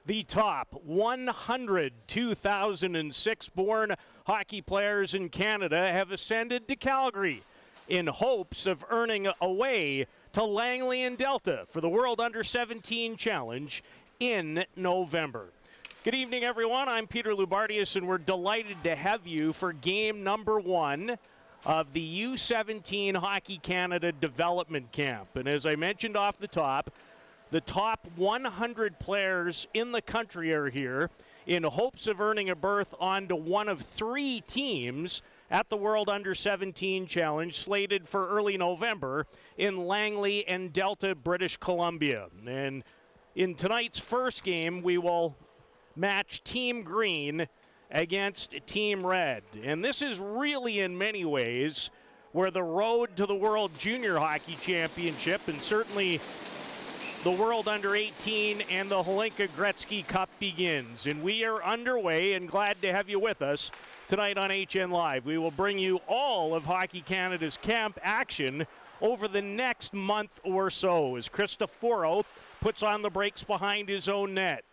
The top 100 2006-born hockey players in Canada have ascended to Calgary in hopes of earning a way to Langley and Delta for the World Under-17 Challenge in November. Good evening, everyone. I'm Peter Loubardias, and we're delighted to have you for game number 1 of the U17 Hockey Canada Development Camp. And as I mentioned off the top 100 players in the country are here in hopes of earning a berth onto one of 3 teams at the World Under-17 Challenge, slated for early November in Langley and Delta, British Columbia. And in tonight's first game, we will match Team Green against Team Red. And this is really, in many ways, where the road to the World Junior Hockey Championship and certainly the World Under-18 and the Hlinka Gretzky Cup begins. And we are underway and glad to have you with us tonight on HN Live. We will bring you all of Hockey Canada's camp action over the next month or so as Cristoforo puts on the brakes behind his own net.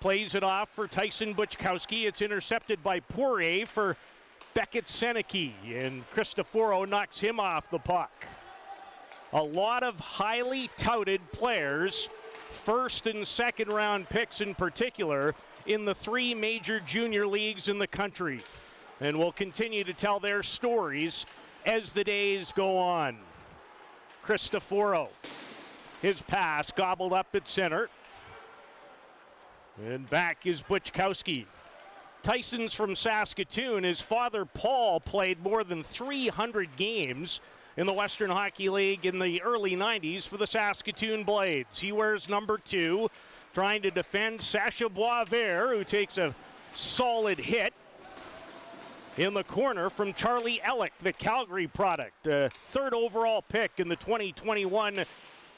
Plays it off for Tyson Buchkowski. It's intercepted by Poirier for Beckett-Seneke, and Cristoforo knocks him off the puck. A lot of highly touted players, first and second round picks in particular, in the 3 major junior leagues in the country. And we'll continue to tell their stories as the days go on. Cristoforo, his pass gobbled up at center. And back is Buchkowski. Tyson's from Saskatoon. His father, Paul, played more than 300 games in the Western Hockey League in the early 90s for the Saskatoon Blades. He wears number 2, trying to defend Sacha Boisvert, who takes a solid hit in the corner from Charlie Ellick, the Calgary product, 3rd overall pick in the 2021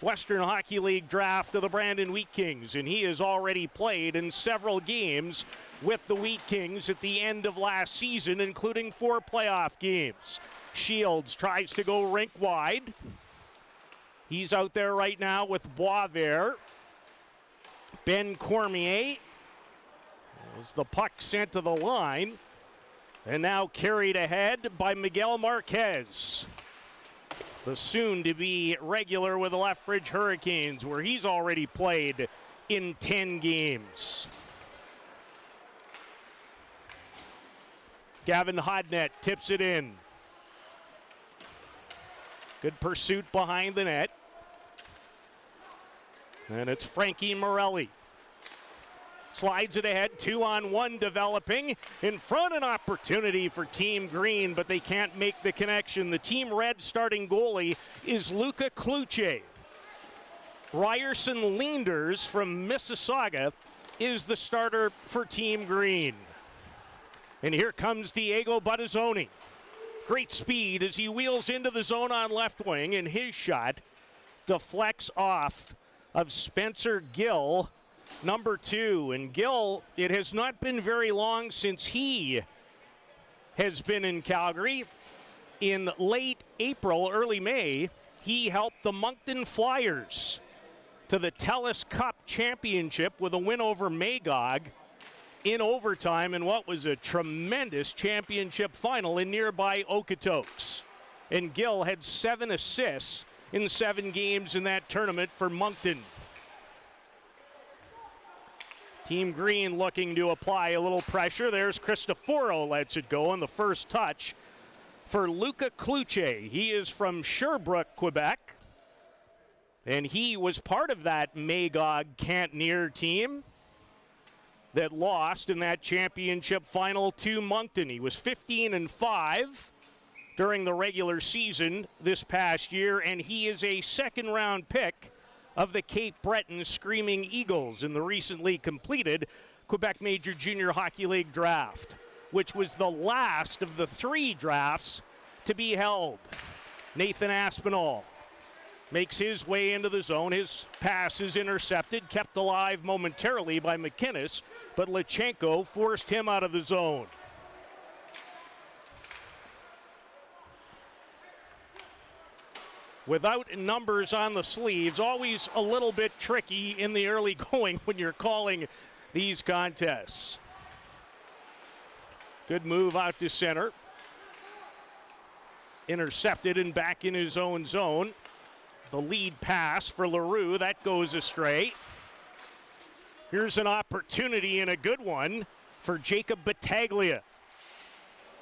Western Hockey League draft of the Brandon Wheat Kings, and he has already played in several games with the Wheat Kings at the end of last season, including 4 playoff games. Shields tries to go rink wide. He's out there right now with Boisvert. Ben Cormier as the puck sent to the line, and now carried ahead by Miguel Marquez, the soon-to-be regular with the Lethbridge Hurricanes, where he's already played in 10 games. Gavin Hodnett tips it in. Good pursuit behind the net. And it's Frankie Morelli. Slides it ahead, 2-on-1 developing. In front, an opportunity for Team Green, but they can't make the connection. The Team Red starting goalie is Luca Kluche. Ryerson Leanders from Mississauga is the starter for Team Green. And here comes Diego Buttazzoni. Great speed as he wheels into the zone on left wing, and his shot deflects off of Spencer Gill, number 2. And Gill, it has not been very long since he has been in Calgary. In late April, early May, he helped the Moncton Flyers to the TELUS Cup Championship with a win over Magog in overtime in what was a tremendous championship final in nearby Okotoks. And Gill had 7 assists in 7 games in that tournament for Moncton. Team Green looking to apply a little pressure. There's Cristoforo, lets it go on the first touch for Luca Kluche. He is from Sherbrooke, Quebec, and he was part of that Magog Cantineer team that lost in that championship final to Moncton. He was 15-5 during the regular season this past year, and he is a second-round pick of the Cape Breton Screaming Eagles in the recently completed Quebec Major Junior Hockey League draft, which was the last of the 3 drafts to be held. Nathan Aspinall makes his way into the zone. His pass is intercepted, kept alive momentarily by McInnes, but Lechenko forced him out of the zone. without numbers on the sleeves. Always a little bit tricky in the early going when you're calling these contests. Good move out to center. Intercepted and back in his own zone. The lead pass for Leroux, that goes astray. Here's an opportunity and a good one for Jacob Battaglia.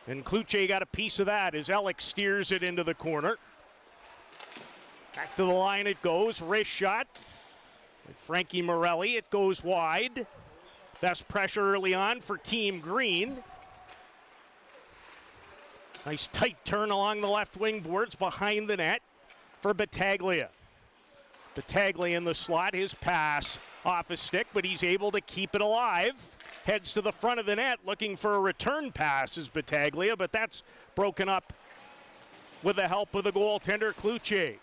And Cloutier got a piece of that as Ellick steers it into the corner. Back to the line it goes, wrist shot. And Frankie Morelli, it goes wide. Best pressure early on for Team Green. Nice tight turn along the left wing boards behind the net for Battaglia. Battaglia in the slot, his pass off his stick, but he's able to keep it alive. Heads to the front of the net looking for a return pass is Battaglia, but that's broken up with the help of the goaltender Cloutier.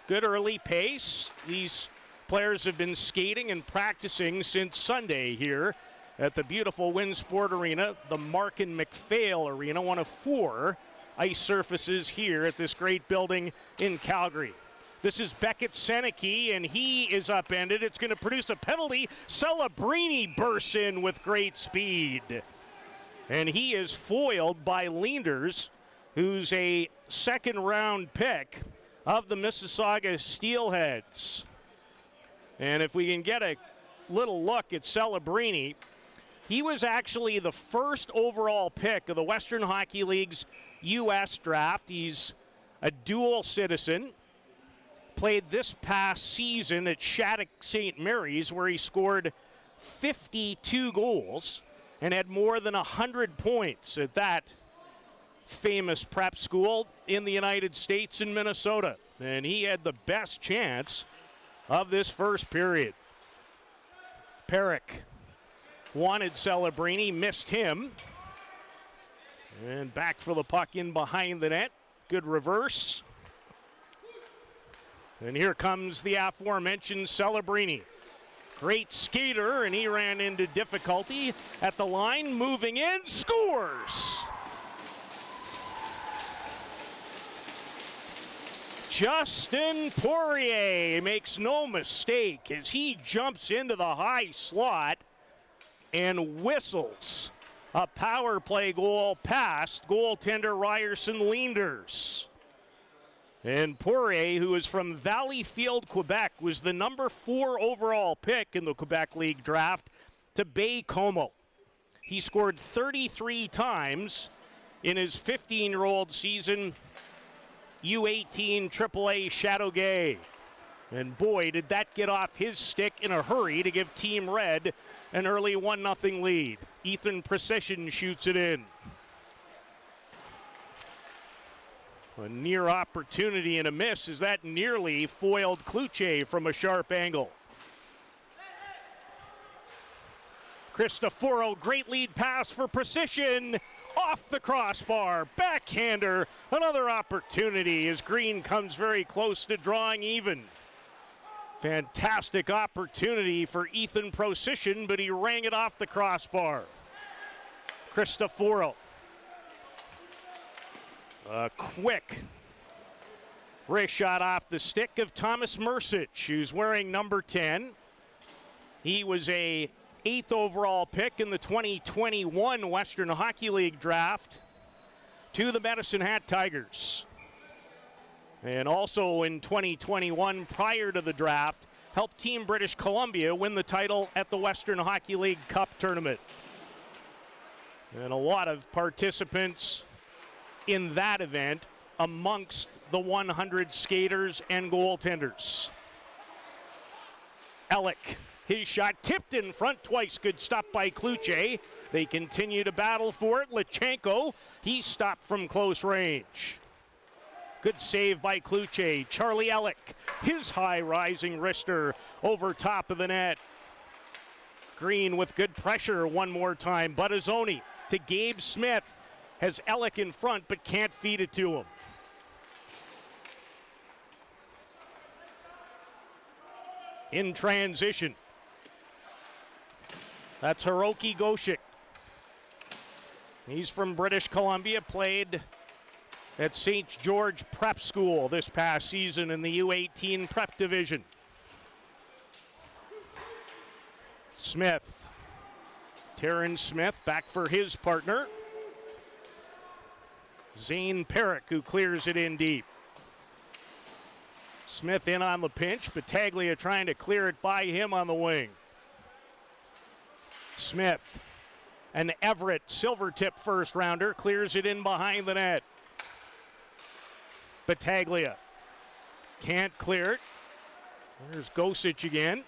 Good early pace. These players have been skating and practicing since Sunday here at the beautiful Winsport Arena, the Markin McPhail Arena, one of 4 ice surfaces here at this great building in Calgary. This is Beckett-Seneke, and he is upended. It's going to produce a penalty. Celebrini bursts in with great speed. And he is foiled by Leenders, who's a second-round pick of the Mississauga Steelheads. And if we can get a little look at Celebrini, he was actually the first overall pick of the Western Hockey League's U.S. draft. He's a dual citizen. Played this past season at Shattuck St. Mary's, where he scored 52 goals and had more than 100 points at that famous prep school in the United States in Minnesota. And he had the best chance of this first period. Perrick wanted Celebrini, missed him. And back for the puck in behind the net. Good reverse. And here comes the aforementioned Celebrini. Great skater, and he ran into difficulty at the line, moving in, scores! Justin Poirier makes no mistake as he jumps into the high slot and whistles a power play goal past goaltender Ryerson Leenders. And Poirier, who is from Valleyfield, Quebec, was the number 4 overall pick in the Quebec League draft to Baie-Comeau. He scored 33 times in his 15-year-old season, U18 AAA Chateauguay. And boy, did that get off his stick in a hurry to give Team Red an early 1-0 lead. Ethan Precision shoots it in. A near opportunity and a miss as that nearly foiled Cloutier from a sharp angle. Cristoforo, great lead pass for Precision. Off the crossbar, backhander. Another opportunity as Green comes very close to drawing even. Fantastic opportunity for Ethan Procision, but he rang it off the crossbar. Cristoforo. A quick wrist shot off the stick of Thomas Mercic, who's wearing number 10. He was a 8th overall pick in the 2021 Western Hockey League draft to the Medicine Hat Tigers. And also in 2021, prior to the draft, helped Team British Columbia win the title at the Western Hockey League Cup tournament. And a lot of participants in that event amongst the 100 skaters and goaltenders. Ellick, his shot tipped in front twice. Good stop by Cloutier. They continue to battle for it. Lachenko, he stopped from close range. Good save by Cloutier. Charlie Ellick, his high rising wrister over top of the net. Green with good pressure one more time. Buttazzoni to Gabe Smith. Has Ellick in front but can't feed it to him. In transition. That's Hiroki Goshik. He's from British Columbia, played at St. George Prep School this past season in the U18 Prep Division. Smith. Terrence Smith back for his partner. Zane Perrick, who clears it in deep. Smith in on the pinch. Battaglia trying to clear it by him on the wing. Smith, an Everett silver tip first rounder, clears it in behind the net. Battaglia can't clear it. There's Gosic again.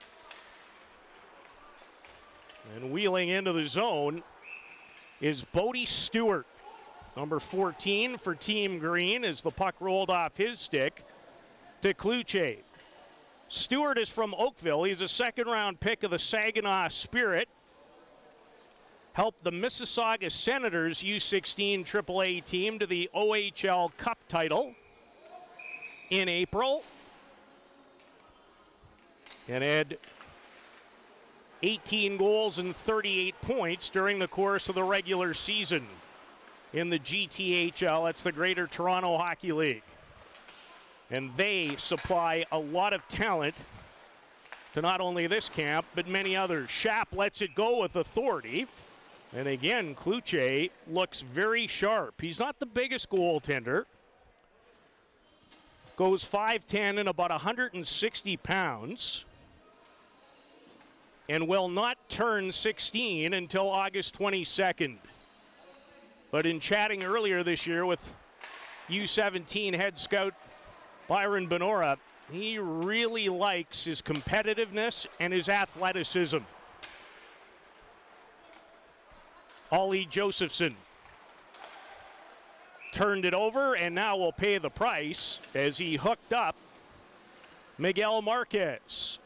And wheeling into the zone is Bodie Stewart. Number 14 for Team Green as the puck rolled off his stick to Kluche. Stewart is from Oakville. He's a second-round pick of the Saginaw Spirit. Helped the Mississauga Senators U16 AAA team to the OHL Cup title in April. And had 18 goals and 38 points during the course of the regular season in the GTHL. That's the Greater Toronto Hockey League. And they supply a lot of talent to not only this camp, but many others. Schaap lets it go with authority. And again, Kluche looks very sharp. He's not the biggest goaltender. Goes 5'10" and about 160 pounds. And will not turn 16 until August 22nd. But in chatting earlier this year with U17 head scout Byron Benora, he really likes his competitiveness and his athleticism. Ollie Josephson turned it over and now will pay the price as he hooked up Miguel Marquez.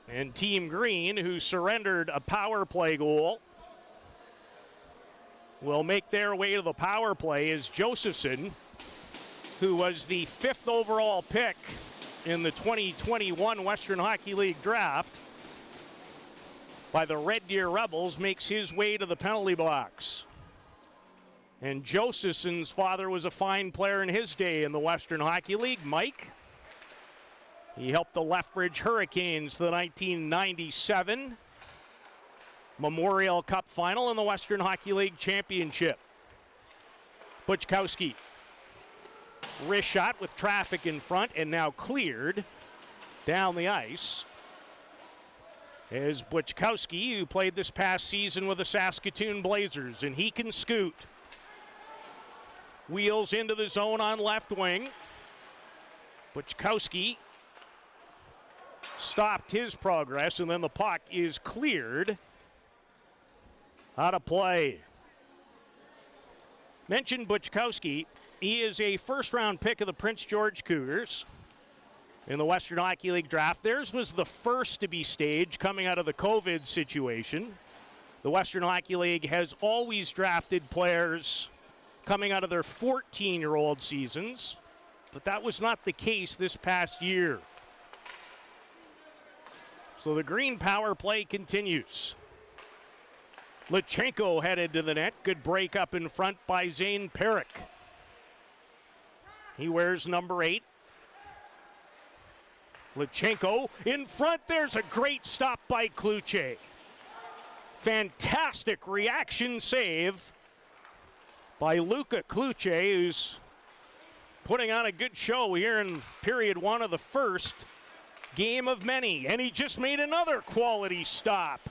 And Team Green, who surrendered a power play goal, will make their way to the power play as Josephson, who was the 5th overall pick in the 2021 Western Hockey League draft by the Red Deer Rebels, makes his way to the penalty box. And Josephson's father was a fine player in his day in the Western Hockey League, Mike. He helped the Lethbridge Hurricanes to the 1997 Memorial Cup final and the Western Hockey League Championship. Buczkowski. Wrist shot with traffic in front and now cleared down the ice. Is Buczkowski, who played this past season with the Saskatoon Blazers, and he can scoot. Wheels into the zone on left wing. Buczkowski stopped his progress, and then the puck is cleared out of play. Mentioned Buczkowski. He is a first-round pick of the Prince George Cougars in the Western Hockey League draft. Theirs was the first to be staged coming out of the COVID situation. The Western Hockey League has always drafted players coming out of their 14-year-old seasons, but that was not the case this past year. So the Green power play continues. Lutchenko headed to the net. Good break up in front by Zane Perrick. He wears number 8. Lutchenko in front. There's a great stop by Kluche. Fantastic reaction save by Luka Kluche, who's putting on a good show here in period 1 of the first game of many. And he just made another quality stop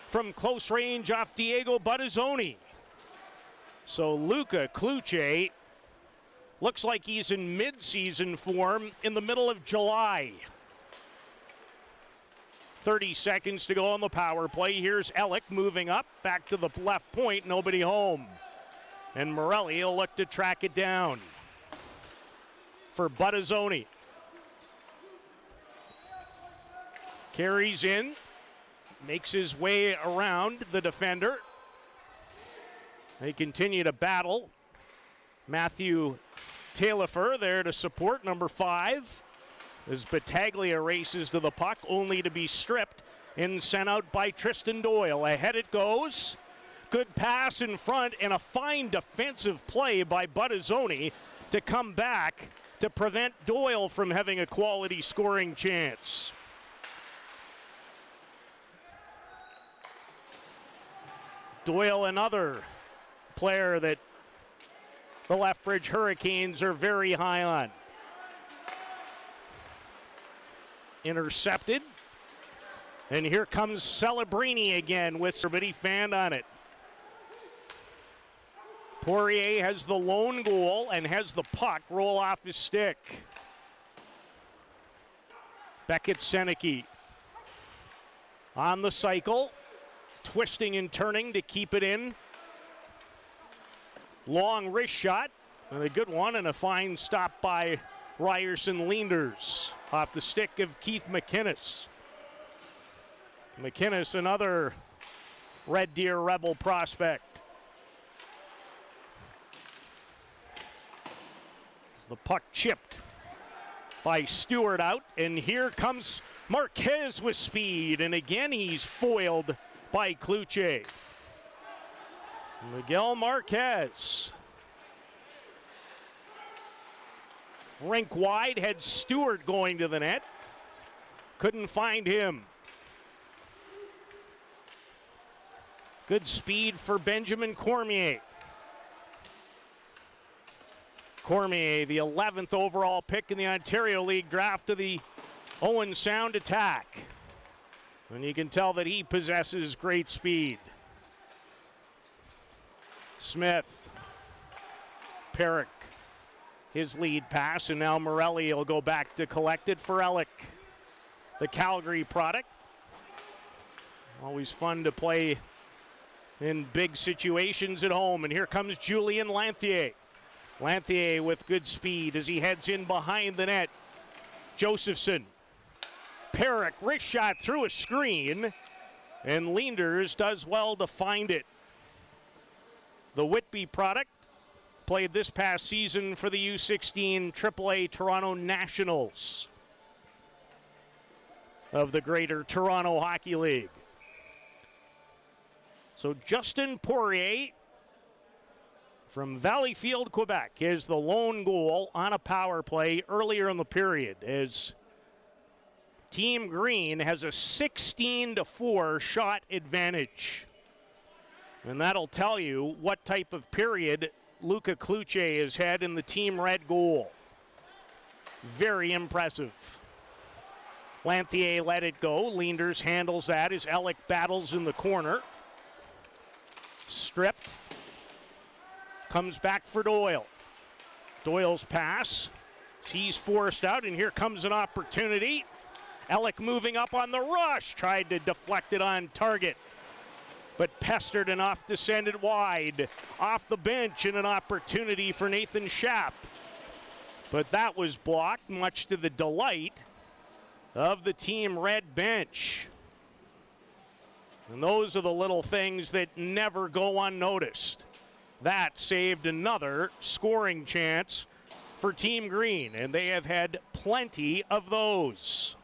from close range off Diego Buttazzoni. So Luka Kluche looks like he's in mid-season form in the middle of July. 30 seconds to go on the power play. Here's Ellick moving up, back to the left point, nobody home. And Morelli will look to track it down for Buttazzoni. Carries in, makes his way around the defender. They continue to battle. Matthew Taillefer there to support number 5. As Battaglia races to the puck, only to be stripped and sent out by Tristan Doyle. Ahead it goes. Good pass in front and a fine defensive play by Buttazzoni to come back to prevent Doyle from having a quality scoring chance. Doyle, another player that the Lethbridge Hurricanes are very high on. Intercepted. And here comes Celebrini again with somebody fanned on it. Poirier has the lone goal and has the puck roll off his stick. Beckett-Seneke on the cycle, twisting and turning to keep it in. Long wrist shot, and a good one, and a fine stop by Ryerson Leenders off the stick of Keith McInnes. McInnes, another Red Deer Rebel prospect. The puck chipped by Stewart out, and here comes Marquez with speed, and again he's foiled by Cloutier. Miguel Marquez. Rink wide, had Stewart going to the net. Couldn't find him. Good speed for Benjamin Cormier. Cormier, the 11th overall pick in the Ontario League draft of the Owen Sound attack. And you can tell that he possesses great speed. Smith. Perrick. His lead pass, and now Morelli will go back to collect it for Ellick. The Calgary product. Always fun to play in big situations at home. And here comes Julien Lanthier. Lanthier with good speed as he heads in behind the net. Josephson. Perrick, wrist shot through a screen, and Leenders does well to find it. The Whitby product played this past season for the U16 AAA Toronto Nationals of the Greater Toronto Hockey League. So Justin Poirier from Valleyfield, Quebec, is the lone goal on a power play earlier in the period, as Team Green has a 16-4 shot advantage. And that'll tell you what type of period Luca Cloutier has had in the Team Red goal. Very impressive. Lanthier let it go. Leenders handles that as Ellick battles in the corner. Stripped. Comes back for Doyle. Doyle's pass. He's forced out, and here comes an opportunity. Ellick moving up on the rush. Tried to deflect it on target, but pestered and off descended wide. Off the bench, and an opportunity for Nathan Schaap. But that was blocked, much to the delight of the Team Red bench. And those are the little things that never go unnoticed. That saved another scoring chance for Team Green, and they have had plenty of those.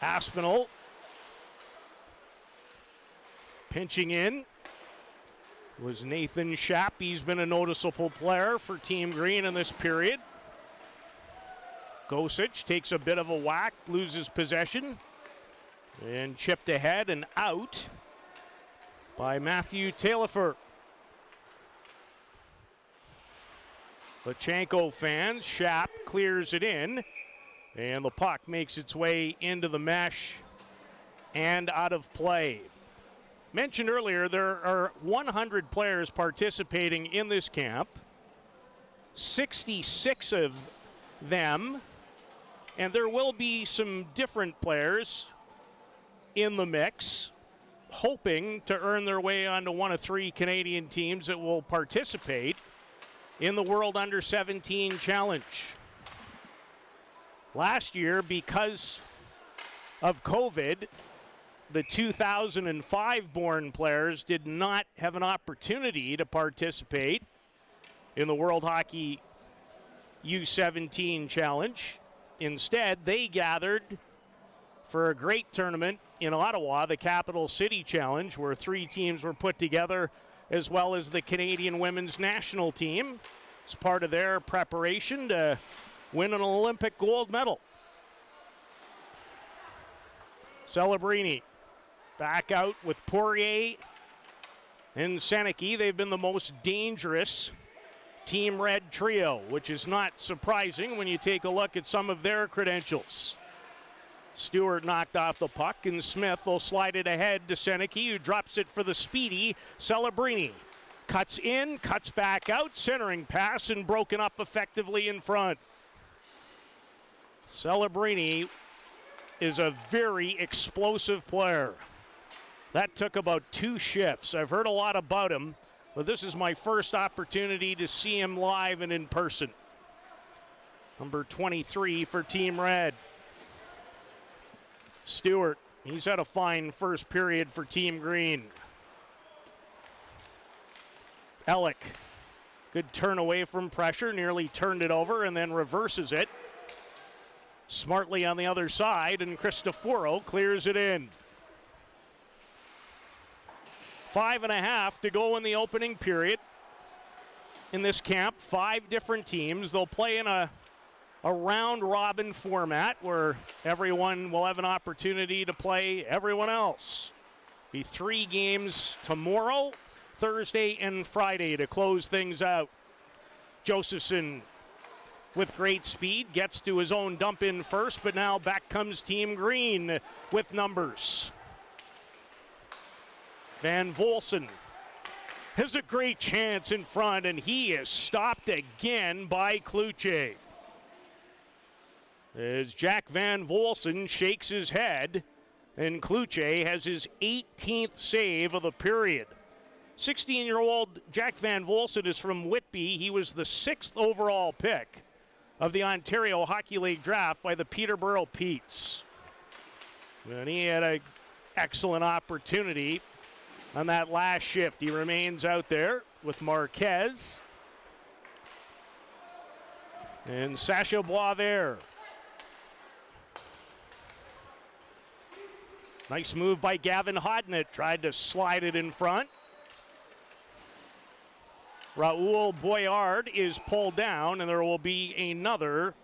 Aspinall pinching in was Nathan Schaap. He's been a noticeable player for Team Green in this period. Gosich takes a bit of a whack, loses possession, and chipped ahead and out by Matthew Taillefer. Lachenko fans, Schaap clears it in, and the puck makes its way into the mesh and out of play. Mentioned earlier, there are 100 players participating in this camp. 66 of them, and there will be some different players in the mix, hoping to earn their way onto one of 3 Canadian teams that will participate in the World Under-17 Challenge. Last year, because of COVID, the 2005-born players did not have an opportunity to participate in the World Hockey U17 Challenge. Instead, they gathered for a great tournament in Ottawa, the Capital City Challenge, where 3 teams were put together, as well as the Canadian women's national team, as part of their preparation to win an Olympic gold medal. Celebrini back out with Poirier and Seneke. They've been the most dangerous Team Red trio, which is not surprising when you take a look at some of their credentials. Stewart knocked off the puck, and Smith will slide it ahead to Seneke, who drops it for the speedy Celebrini. Cuts in, cuts back out, centering pass, and broken up effectively in front. Celebrini is a very explosive player. That took about 2 shifts. I've heard a lot about him, but this is my first opportunity to see him live and in person. Number 23 for Team Red. Stewart, he's had a fine first period for Team Green. Ellick, good turn away from pressure, nearly turned it over and then reverses it. Smartly on the other side, and Cristoforo clears it in. 5.5 to go in the opening period. In this camp, 5 different teams. They'll play in a round-robin format where everyone will have an opportunity to play everyone else. Be 3 games tomorrow, Thursday, and Friday to close things out. Josephson, with great speed, gets to his own dump in first, but now back comes Team Green with numbers. Van Volsen has a great chance in front, and he is stopped again by Kluche. As Jack Van Volsen shakes his head, and Kluche has his 18th save of the period. 16-year-old Jack Van Volsen is from Whitby. He was the 6th overall pick of the Ontario Hockey League draft by the Peterborough Petes. And he had an excellent opportunity on that last shift. He remains out there with Marquez and Sacha Boisvert. Nice move by Gavin Hodnett. Tried to slide it in front. Raul Boyard is pulled down, and there will be another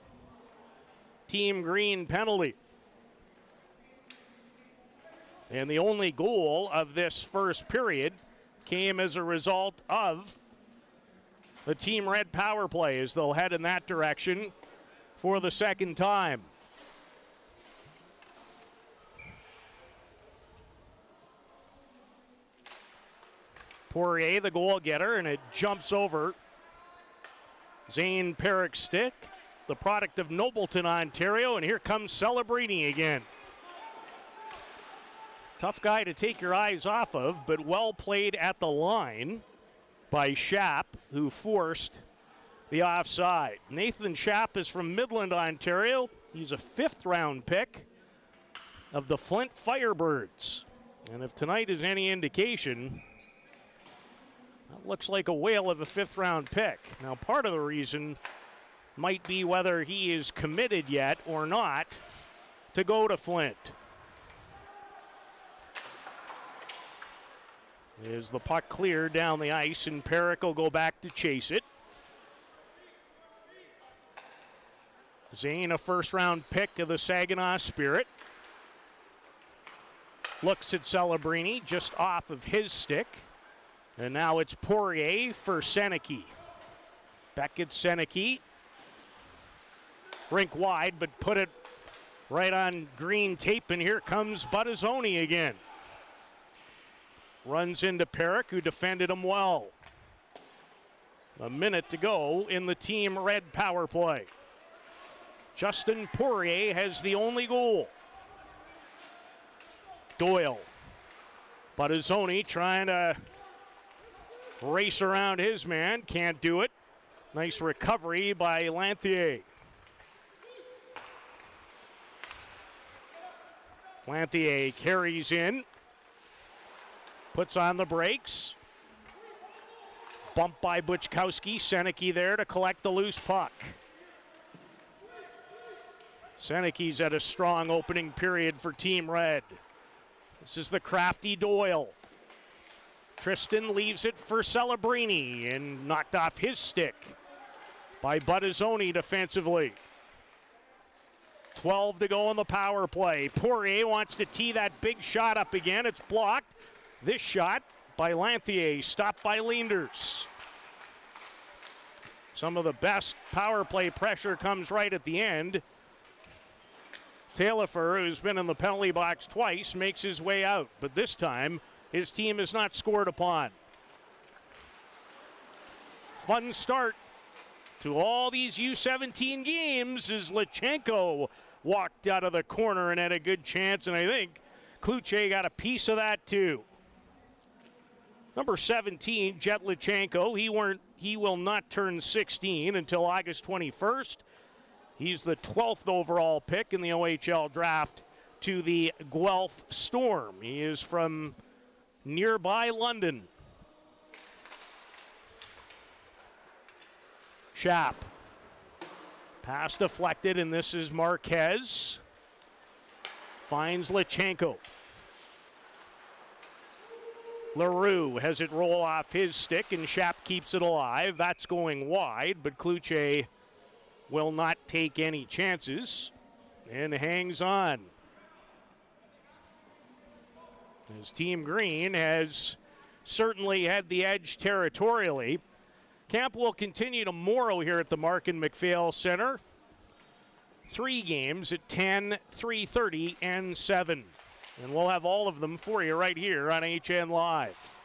Team Green penalty. And the only goal of this first period came as a result of the Team Red power play, as they'll head in that direction for the second time. Poirier, the goal getter, and it jumps over Zane Perrick's stick, the product of Nobleton, Ontario, and here comes Celebrini again. Tough guy to take your eyes off of, but well played at the line by Schaap, who forced the offside. Nathan Schaap is from Midland, Ontario. He's a 5th-round pick of the Flint Firebirds. And if tonight is any indication, that looks like a whale of a 5th-round pick. Now, part of the reason might be whether he is committed yet or not to go to Flint. Is the puck cleared down the ice, and Perrick will go back to chase it. Zane, a 1st-round pick of the Saginaw Spirit. Looks at Celebrini just off of his stick. And now it's Poirier for Seneke. Back at Seneke. Rink wide, but put it right on green tape, and here comes Buttazzoni again. Runs into Perrick, who defended him well. A minute to go in the Team Red power play. Justin Poirier has the only goal. Doyle. Buttazzoni trying to race around his man. Can't do it. Nice recovery by Lanthier. Lanthier carries in. Puts on the brakes. Bumped by Buczkowski. Seneke there to collect the loose puck. Seneke's at a strong opening period for Team Red. This is the crafty Doyle. Tristan leaves it for Celebrini and knocked off his stick by Buttazzoni defensively. 12 to go on the power play. Poirier wants to tee that big shot up again. It's blocked. This shot by Lanthier, stopped by Leenders. Some of the best power play pressure comes right at the end. Taillefer, who's been in the penalty box twice, makes his way out, but this time his team is not scored upon. Fun start to all these U17 games as Lachenko walked out of the corner and had a good chance, and I think Kluche got a piece of that too. Number 17, Jet Lachenko, he will not turn 16 until August 21st. He's the 12th overall pick in the OHL draft to the Guelph Storm. He is from nearby London. Schaap. Pass deflected, and this is Marquez. Finds Lachenko. LaRue has it roll off his stick, and Schaap keeps it alive. That's going wide, but Kluche will not take any chances and hangs on. His Team Green has certainly had the edge territorially. Camp will continue tomorrow here at the Markin McPhail Center. 3 games at 10, 3:30, and 7. And we'll have all of them for you right here on HN Live.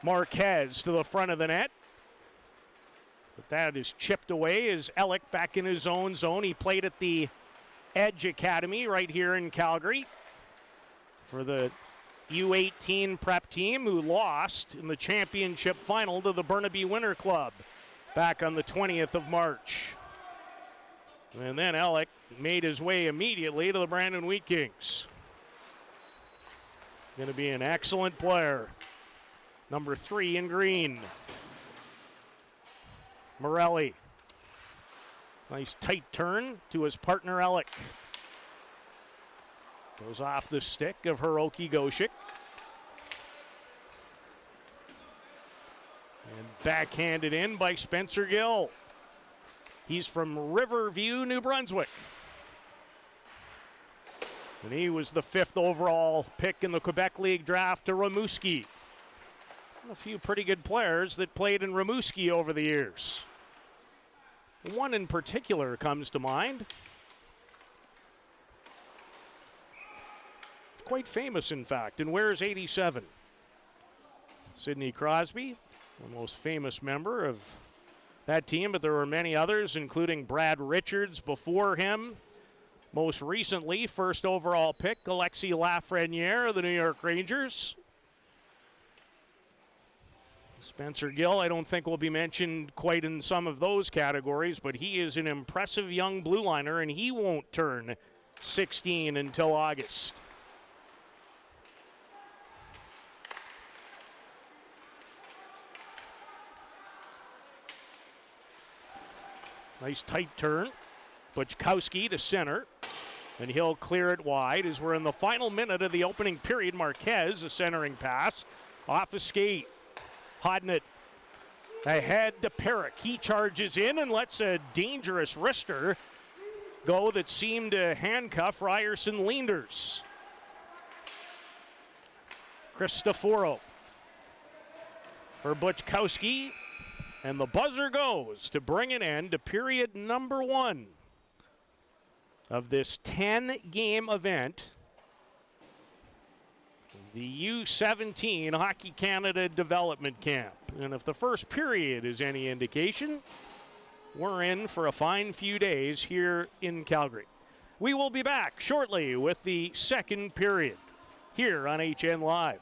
Marquez to the front of the net. But that is chipped away as Ellick back in his own zone. He played at the Edge Academy right here in Calgary for the U18 prep team who lost in the championship final to the Burnaby Winter Club back on the 20th of March. And then Ellick made his way immediately to the Brandon Wheat Kings. Going to be an excellent player. Number 3 in green. Morelli. Nice tight turn to his partner Ellick. Goes off the stick of Hiroki Goshik. And backhanded in by Spencer Gill. He's from Riverview, New Brunswick. And he was the 5th overall pick in the Quebec League draft to Rimouski. A few pretty good players that played in Rimouski over the years. One in particular comes to mind. Quite famous, in fact, and wears 87. Sidney Crosby, the most famous member of that team, but there were many others, including Brad Richards before him. Most recently, 1st overall pick, Alexis Lafreniere of the New York Rangers. Spencer Gill, I don't think will be mentioned quite in some of those categories, but he is an impressive young blue liner, and he won't turn 16 until August. Nice tight turn. Buczkowski to center, and he'll clear it wide as we're in the final minute of the opening period. Marquez, a centering pass, off a skate. Hodnett ahead to Perrick. He charges in and lets a dangerous wrister go that seemed to handcuff Ryerson Leenders. Cristoforo for Buczkowski. And the buzzer goes to bring an end to period number 1 of this 10-game event. The U17 Hockey Canada Development Camp. And if the first period is any indication, we're in for a fine few days here in Calgary. We will be back shortly with the second period here on HN Live.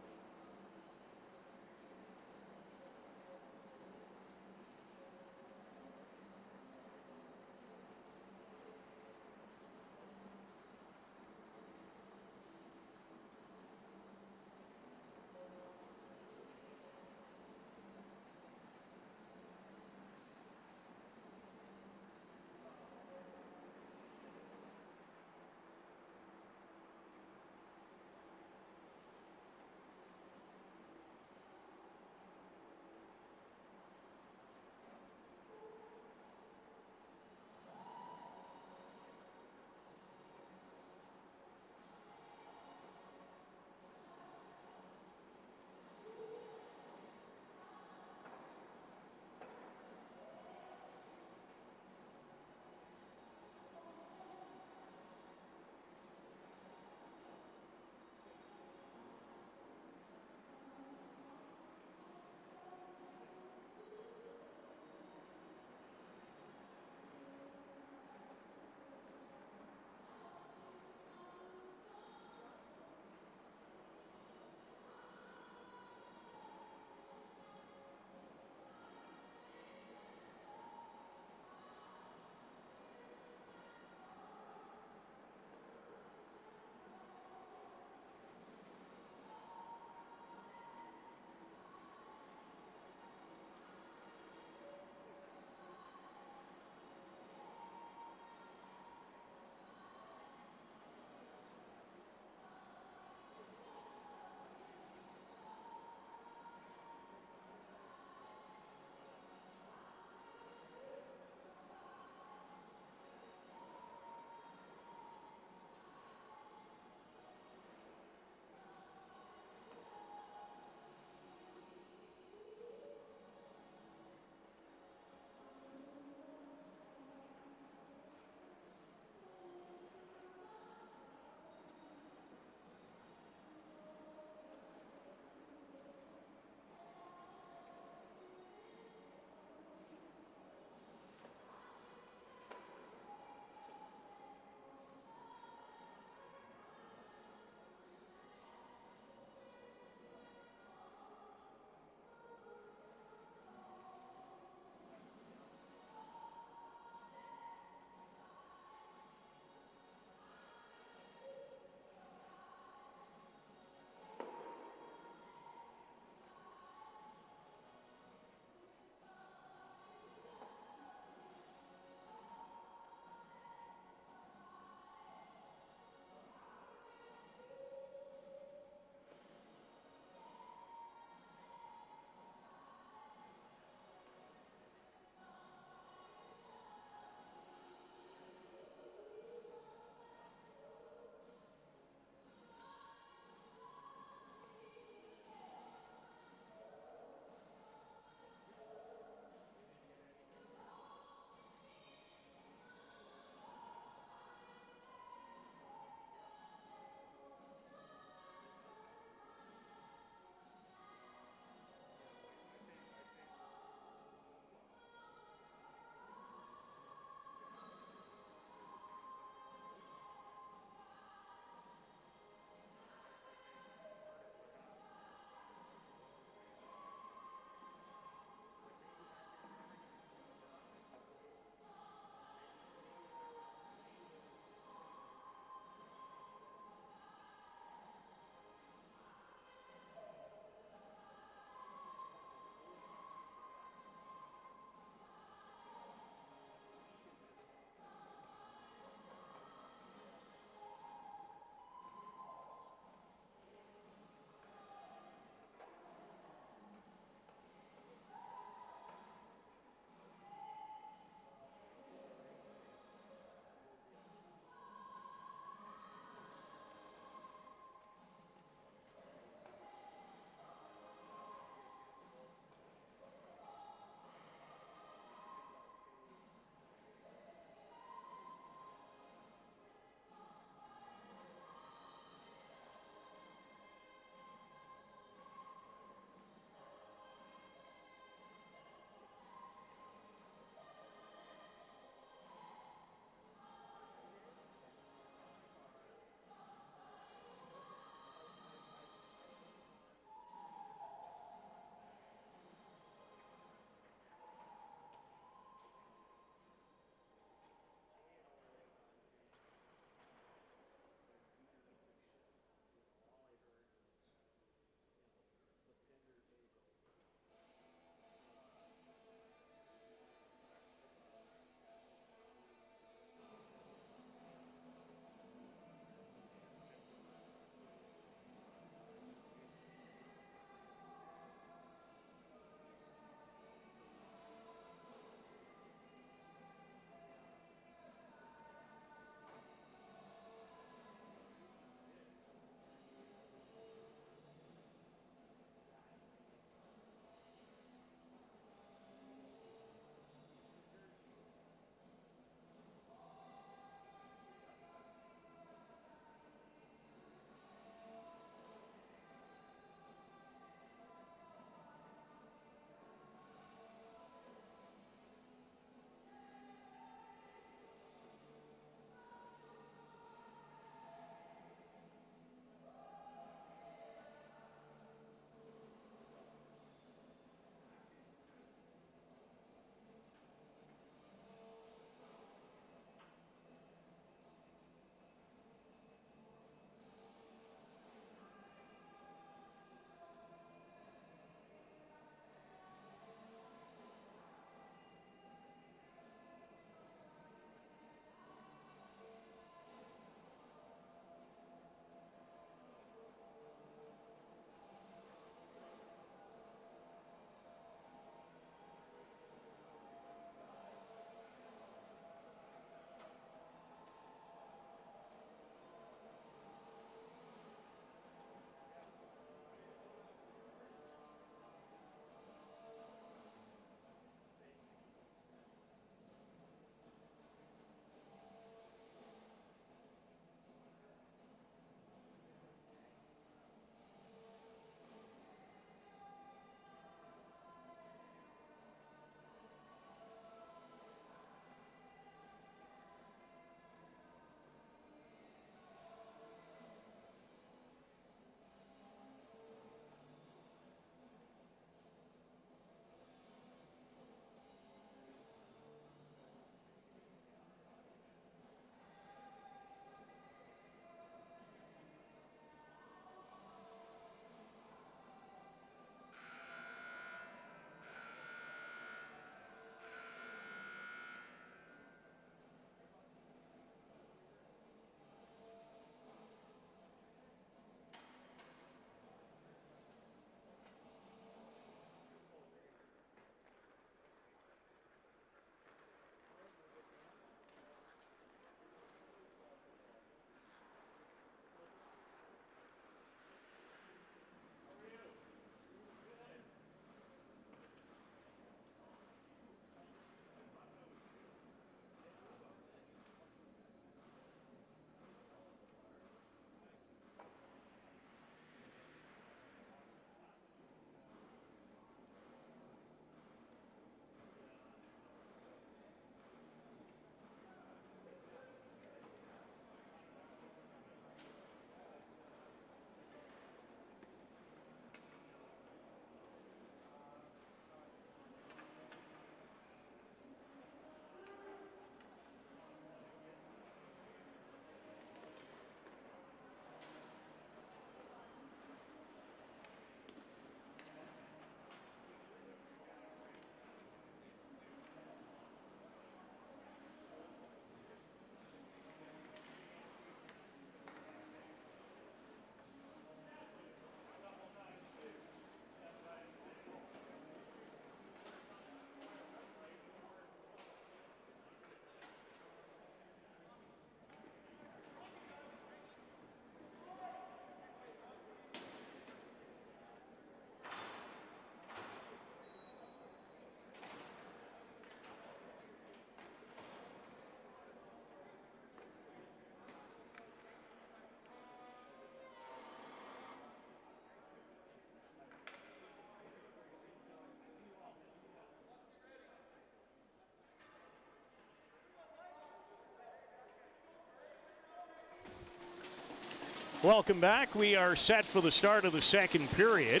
Welcome back. We are set for the start of the second period.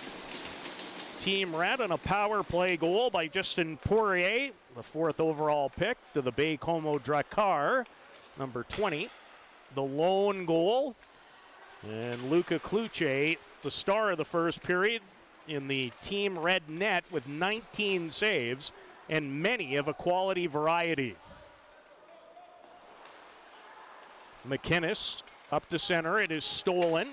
Team Red on a power play goal by Justin Poirier, the 4th overall pick to the Bay Como Drakkar, number 20. The lone goal. And Luka Kluche, the star of the first period in the Team Red net with 19 saves and many of a quality variety. McInnes up to center. It is stolen.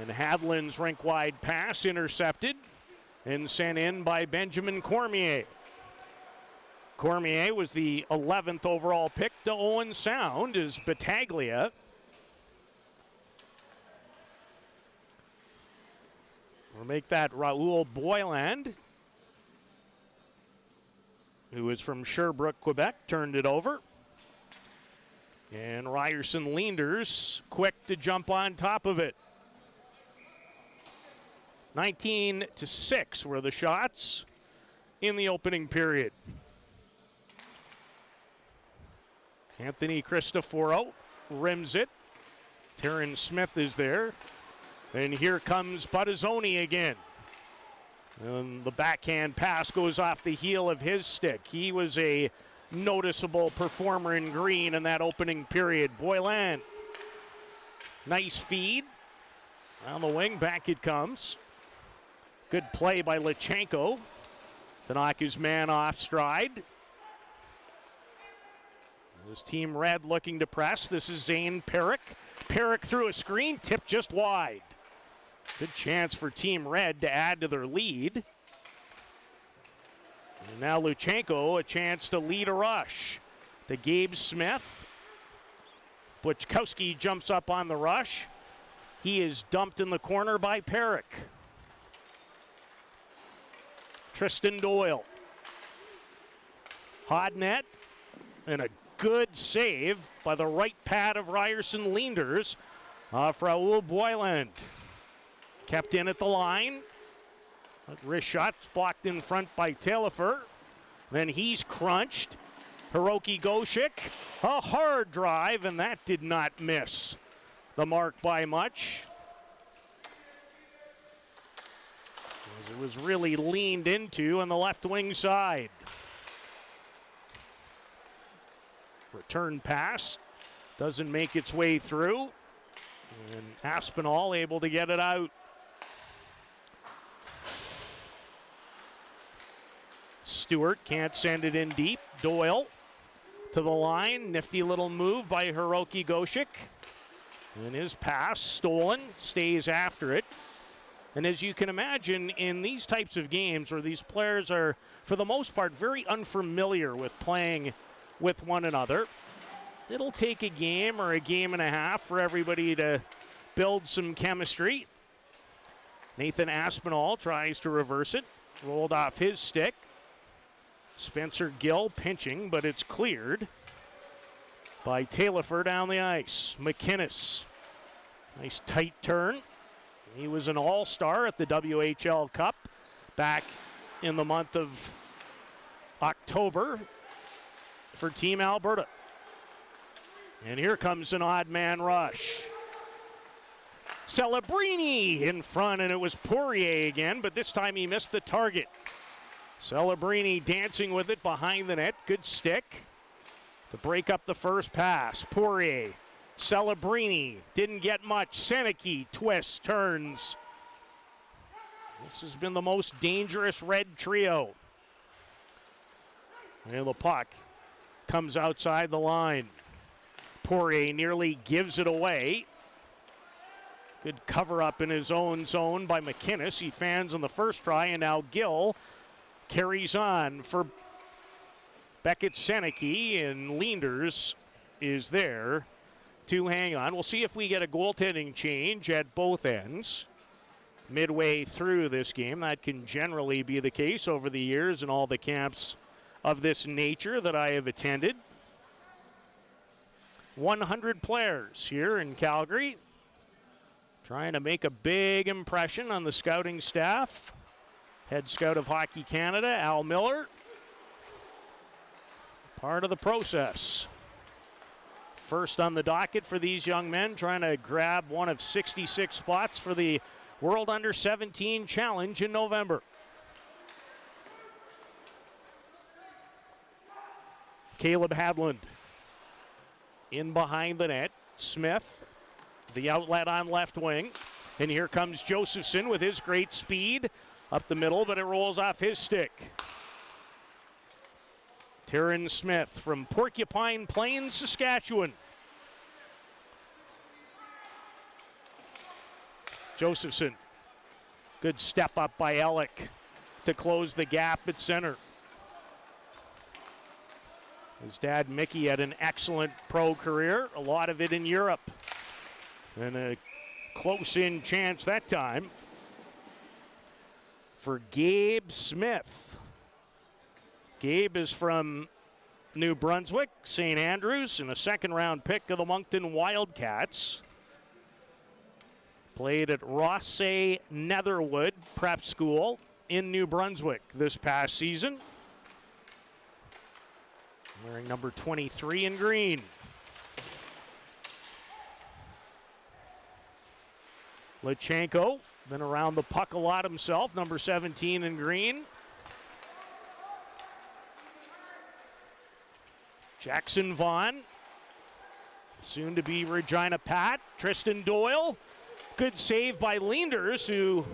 And Hadlin's rink-wide pass intercepted and sent in by Benjamin Cormier. Cormier was the 11th overall pick to Owen Sound as Battaglia will make that Raoul Boyland, who is from Sherbrooke, Quebec, turned it over. And Ryerson Leenders quick to jump on top of it. 19-6 were the shots in the opening period. Anthony Cristoforo rims it. Terran Smith is there. And here comes Buttazzoni again. And the backhand pass goes off the heel of his stick. He was a noticeable performer in green in that opening period. Boylan, nice feed. On the wing, back it comes. Good play by Lachenko to knock his man off stride. This Team Red looking to press. This is Zane Perrick. Perrick through a screen, tipped just wide. Good chance for Team Red to add to their lead. And now Lachenko, a chance to lead a rush to Gabe Smith. Buczkowski jumps up on the rush. He is dumped in the corner by Perrick. Tristan Doyle. Hot net, and a good save by the right pad of Ryerson Leenders off Raoul Boyland. Kept in at the line. Wrist shot's blocked in front by Taillefer. Then he's crunched. Hiroki Goshik, a hard drive, and that did not miss the mark by much. As it was really leaned into on the left wing side. Return pass doesn't make its way through. And Aspinall able to get it out. Stewart can't send it in deep. Doyle to the line. Nifty little move by Hiroki Goshik. And his pass stolen, stays after it. And as you can imagine, in these types of games where these players are, for the most part, very unfamiliar with playing with one another, it'll take a game or a game and a half for everybody to build some chemistry. Nathan Aspinall tries to reverse it. Rolled off his stick. Spencer Gill pinching, but it's cleared by Taillefer down the ice. McInnes, nice tight turn. He was an all-star at the WHL Cup back in the month of October for Team Alberta. And here comes an odd man rush. Celebrini in front, and it was Poirier again, but this time he missed the target. Celebrini dancing with it behind the net. Good stick to break up the first pass. Poirier, Celebrini, didn't get much. Seneke twists, turns. This has been the most dangerous red trio. And the puck comes outside the line. Poirier nearly gives it away. Good cover up in his own zone by McInnes. He fans on the first try, and now Gill carries on for Beckett Seneke, and Leenders is there to hang on. We'll see if we get a goaltending change at both ends midway through this game. That can generally be the case over the years in all the camps of this nature that I have attended. 100 players here in Calgary, trying to make a big impression on the scouting staff. Head scout of Hockey Canada, Al Miller. Part of the process. First on the docket for these young men, trying to grab one of 66 spots for the World Under-17 Challenge in November. Caleb Hadland in behind the net. Smith, the outlet on left wing. And here comes Josephson with his great speed up the middle, but it rolls off his stick. Taryn Smith from Porcupine Plains, Saskatchewan. Josephson. Good step up by Ellick to close the gap at center. His dad, Mickey, had an excellent pro career, a lot of it in Europe. And a close-in chance that time for Gabe Smith. Gabe is from New Brunswick, St. Andrews, and a second-round pick of the Moncton Wildcats. Played at Rossay Netherwood Prep School in New Brunswick this past season. Wearing number 23 in green. Lachenko, been around the puck a lot himself, number 17 in green. Jackson Vaughn, soon to be Regina Pat. Tristan Doyle, good save by Leenders, who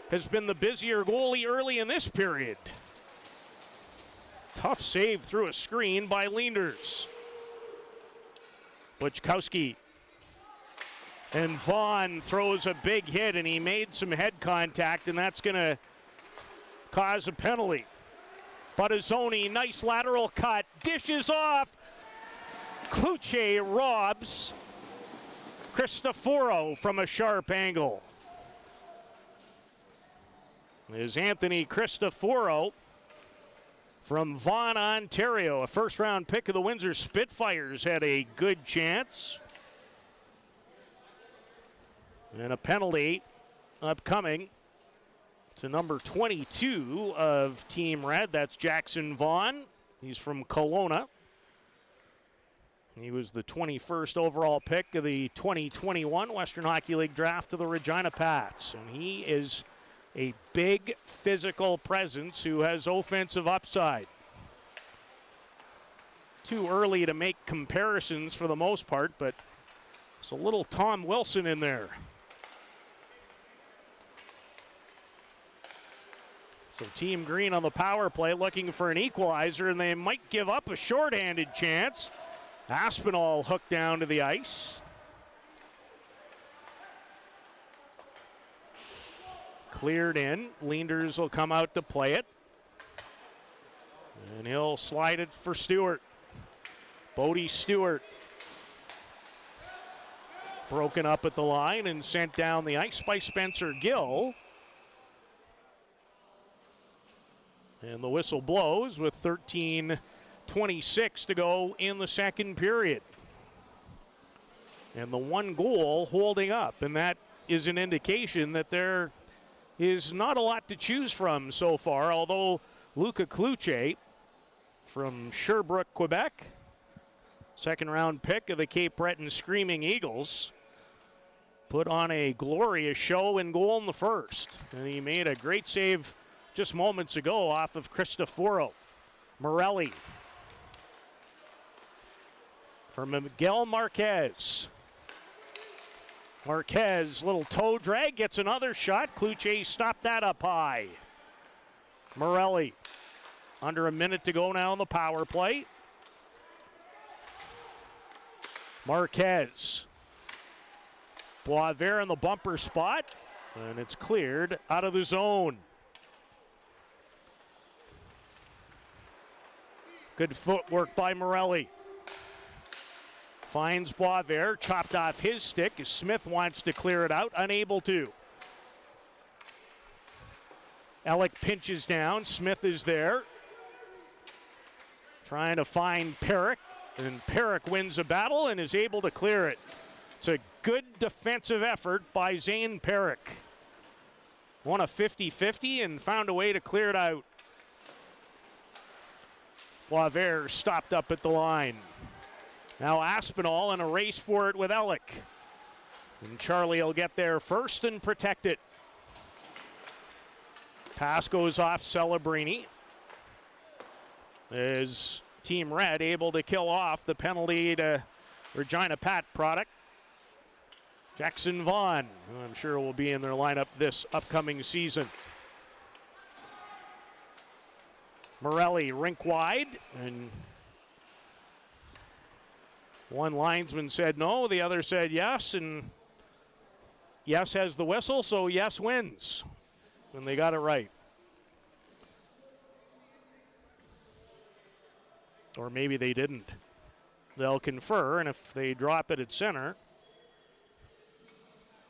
has been the busier goalie early in this period. Tough save through a screen by Leenders. Buchkowski. And Vaughn throws a big hit, and he made some head contact, and that's going to cause a penalty. Buttazzoni, nice lateral cut, dishes off. Kluche robs Cristoforo from a sharp angle. Is Anthony Cristoforo from Vaughan, Ontario, a first-round pick of the Windsor Spitfires, had a good chance. And a penalty upcoming to number 22 of Team Red. That's Jackson Vaughn. He's from Kelowna. He was the 21st overall pick of the 2021 Western Hockey League draft of the Regina Pats. And he is a big physical presence who has offensive upside. Too early to make comparisons for the most part, but there's a little Tom Wilson in there. So Team Green on the power play looking for an equalizer, and they might give up a shorthanded chance. Aspinall hooked down to the ice. Cleared in. Leenders will come out to play it. And he'll slide it for Stewart. Bodie Stewart. Broken up at the line and sent down the ice by Spencer Gill. And the whistle blows with 13:26 to go in the second period. And the one goal holding up, and that is an indication that there is not a lot to choose from so far, although Luca Kluche from Sherbrooke, Quebec, second-round pick of the Cape Breton Screaming Eagles, put on a glorious show in goal in the first. And he made a great save just moments ago off of Cristoforo. Morelli for Miguel Marquez. Marquez, little toe drag, gets another shot. Kluche stopped that up high. Morelli, under a minute to go now on the power play. Marquez. Boisvert in the bumper spot, and it's cleared out of the zone. Good footwork by Morelli. Finds Boisvert, chopped off his stick as Smith wants to clear it out, unable to. Ellick pinches down, Smith is there. Trying to find Perrick, and Perrick wins the battle and is able to clear it. It's a good defensive effort by Zane Perrick. Won a 50-50 and found a way to clear it out. Boisvert stopped up at the line. Now Aspinall in a race for it with Ellick. And Charlie will get there first and protect it. Pass goes off Celebrini. Is Team Red able to kill off the penalty to Regina Pat product? Jackson Vaughn, who I'm sure will be in their lineup this upcoming season. Morelli rink wide, and one linesman said no, the other said yes, and yes has the whistle, so yes wins. And they got it right. Or maybe they didn't. They'll confer, and if they drop it at center,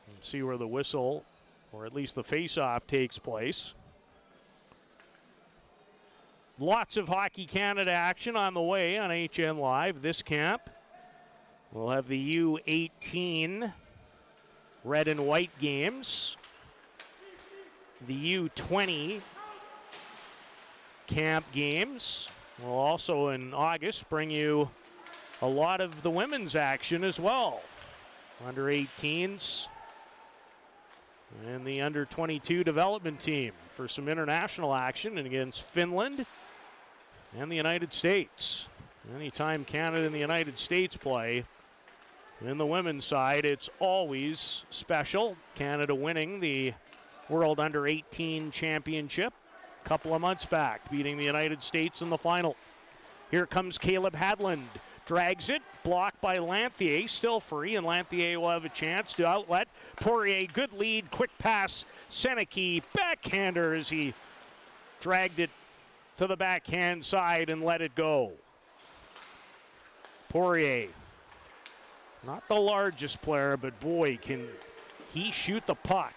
and see where the whistle, or at least the face-off, takes place. Lots of Hockey Canada action on the way on HN Live this camp. We'll have the U18 red and white games. The U20 camp games. We'll also in August bring you a lot of the women's action as well. Under 18s and the under 22 development team for some international action and against Finland and the United States. Anytime Canada and the United States play in the women's side, it's always special. Canada winning the World Under 18 Championship a couple of months back, beating the United States in the final. Here comes Caleb Hadland. Drags it, blocked by Lanthier, still free, and Lanthier will have a chance to outlet. Poirier, good lead, quick pass. Seneke, backhander as he dragged it to the backhand side and let it go. Poirier, not the largest player, but boy, can he shoot the puck.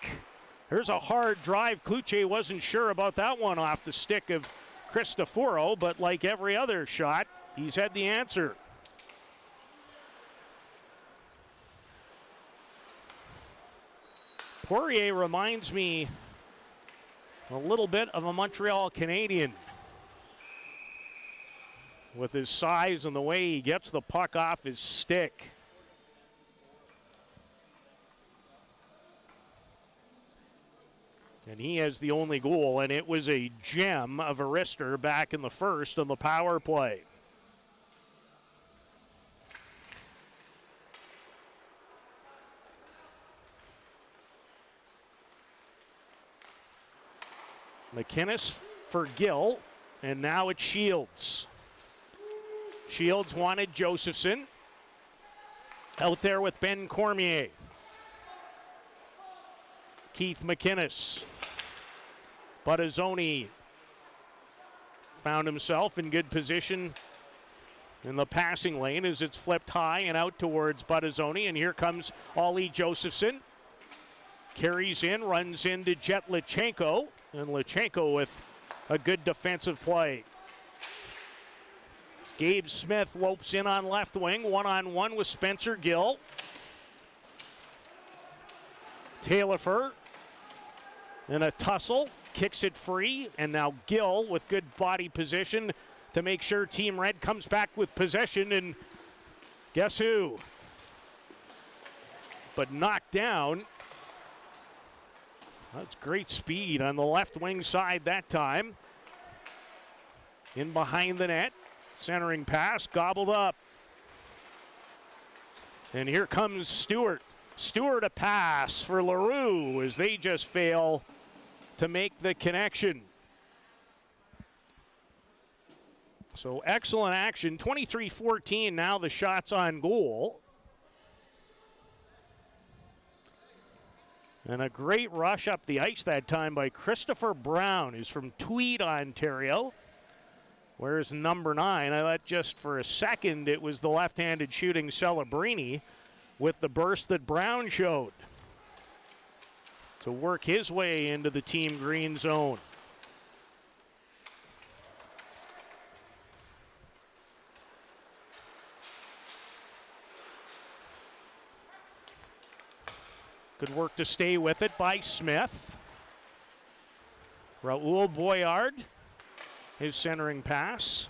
There's a hard drive. Cloutier wasn't sure about that one off the stick of Cristoforo, but like every other shot, he's had the answer. Poirier reminds me a little bit of a Montreal Canadian with his size and the way he gets the puck off his stick. And he has the only goal, and it was a gem of a wrister back in the first on the power play. McInnes for Gill, and now it's Shields. Shields wanted Josephson. Out there with Ben Cormier. Keith McInnes. Buttazzoni found himself in good position in the passing lane as it's flipped high and out towards Buttazzoni. And here comes Ollie Josephson. Carries in, runs into Jet Lichenko. And Lichenko with a good defensive play. Gabe Smith lopes in on left wing, one-on-one with Spencer Gill. Taillefer in a tussle, kicks it free, and now Gill with good body position to make sure Team Red comes back with possession, and guess who? But knocked down. That's great speed on the left wing side that time. In behind the net. Centering pass, gobbled up. And here comes Stewart. Stewart a pass for LaRue as they just fail to make the connection. So excellent action. 23-14 now the shots on goal. And a great rush up the ice that time by Christopher Brown, who's from Tweed, Ontario. Where's number 9? I thought just for a second it was the left-handed shooting Celebrini with the burst that Brown showed to work his way into the team green zone. Good work to stay with it by Smith. Raul Boyard, his centering pass.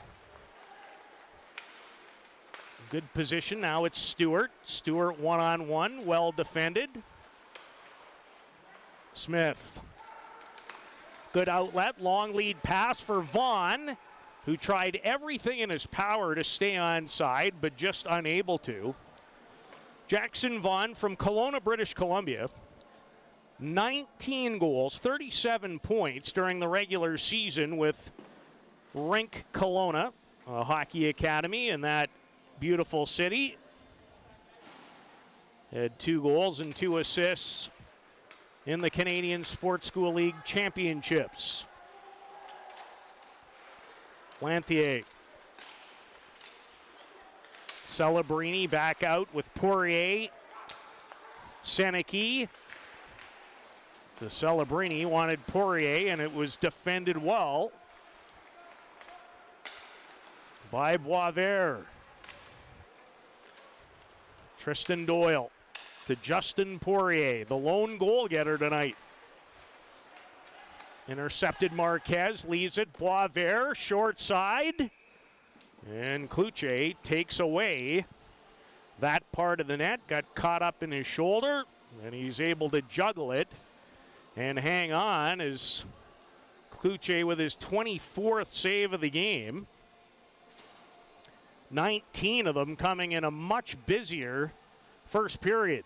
Good position. Now it's Stewart. Stewart one-on-one. Well defended. Smith. Good outlet. Long lead pass for Vaughn, who tried everything in his power to stay onside, but just unable to. Jackson Vaughn from Kelowna, British Columbia. 19 goals, 37 points during the regular season with Rink Kelowna, a hockey academy in that beautiful city. Had 2 goals and 2 assists in the Canadian Sports School League Championships. Lanthier. Celebrini back out with Poirier. Seneke to Celebrini, wanted Poirier, and it was defended well by Boisvert. Tristan Doyle to Justin Poirier, the lone goal getter tonight. Intercepted Marquez, leaves it. Boisvert, short side. And Cloutier takes away that part of the net. Got caught up in his shoulder, and he's able to juggle it and hang on as Cloutier with his 24th save of the game. 19 of them coming in a much busier first period.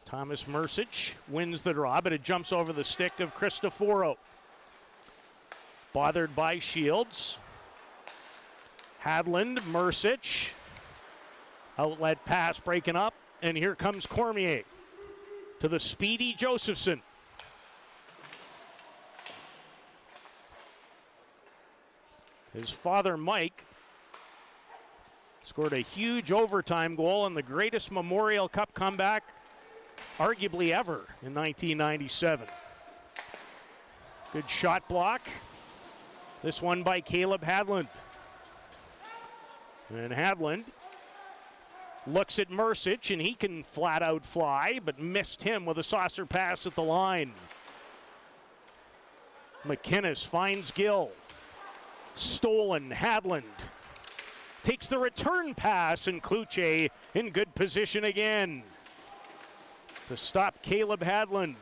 Thomas Mercic wins the draw, but it jumps over the stick of Cristoforo. Bothered by Shields. Hadland, Mercic. Outlet pass breaking up, and here comes Cormier to the speedy Josephson. His father, Mike, scored a huge overtime goal in the greatest Memorial Cup comeback arguably ever in 1997. Good shot block. This one by Caleb Hadland. And Hadland looks at Mercic, and he can flat out fly, but missed him with a saucer pass at the line. McInnes finds Gill. Stolen. Hadland takes the return pass, and Cloutier in good position again to stop Caleb Hadland.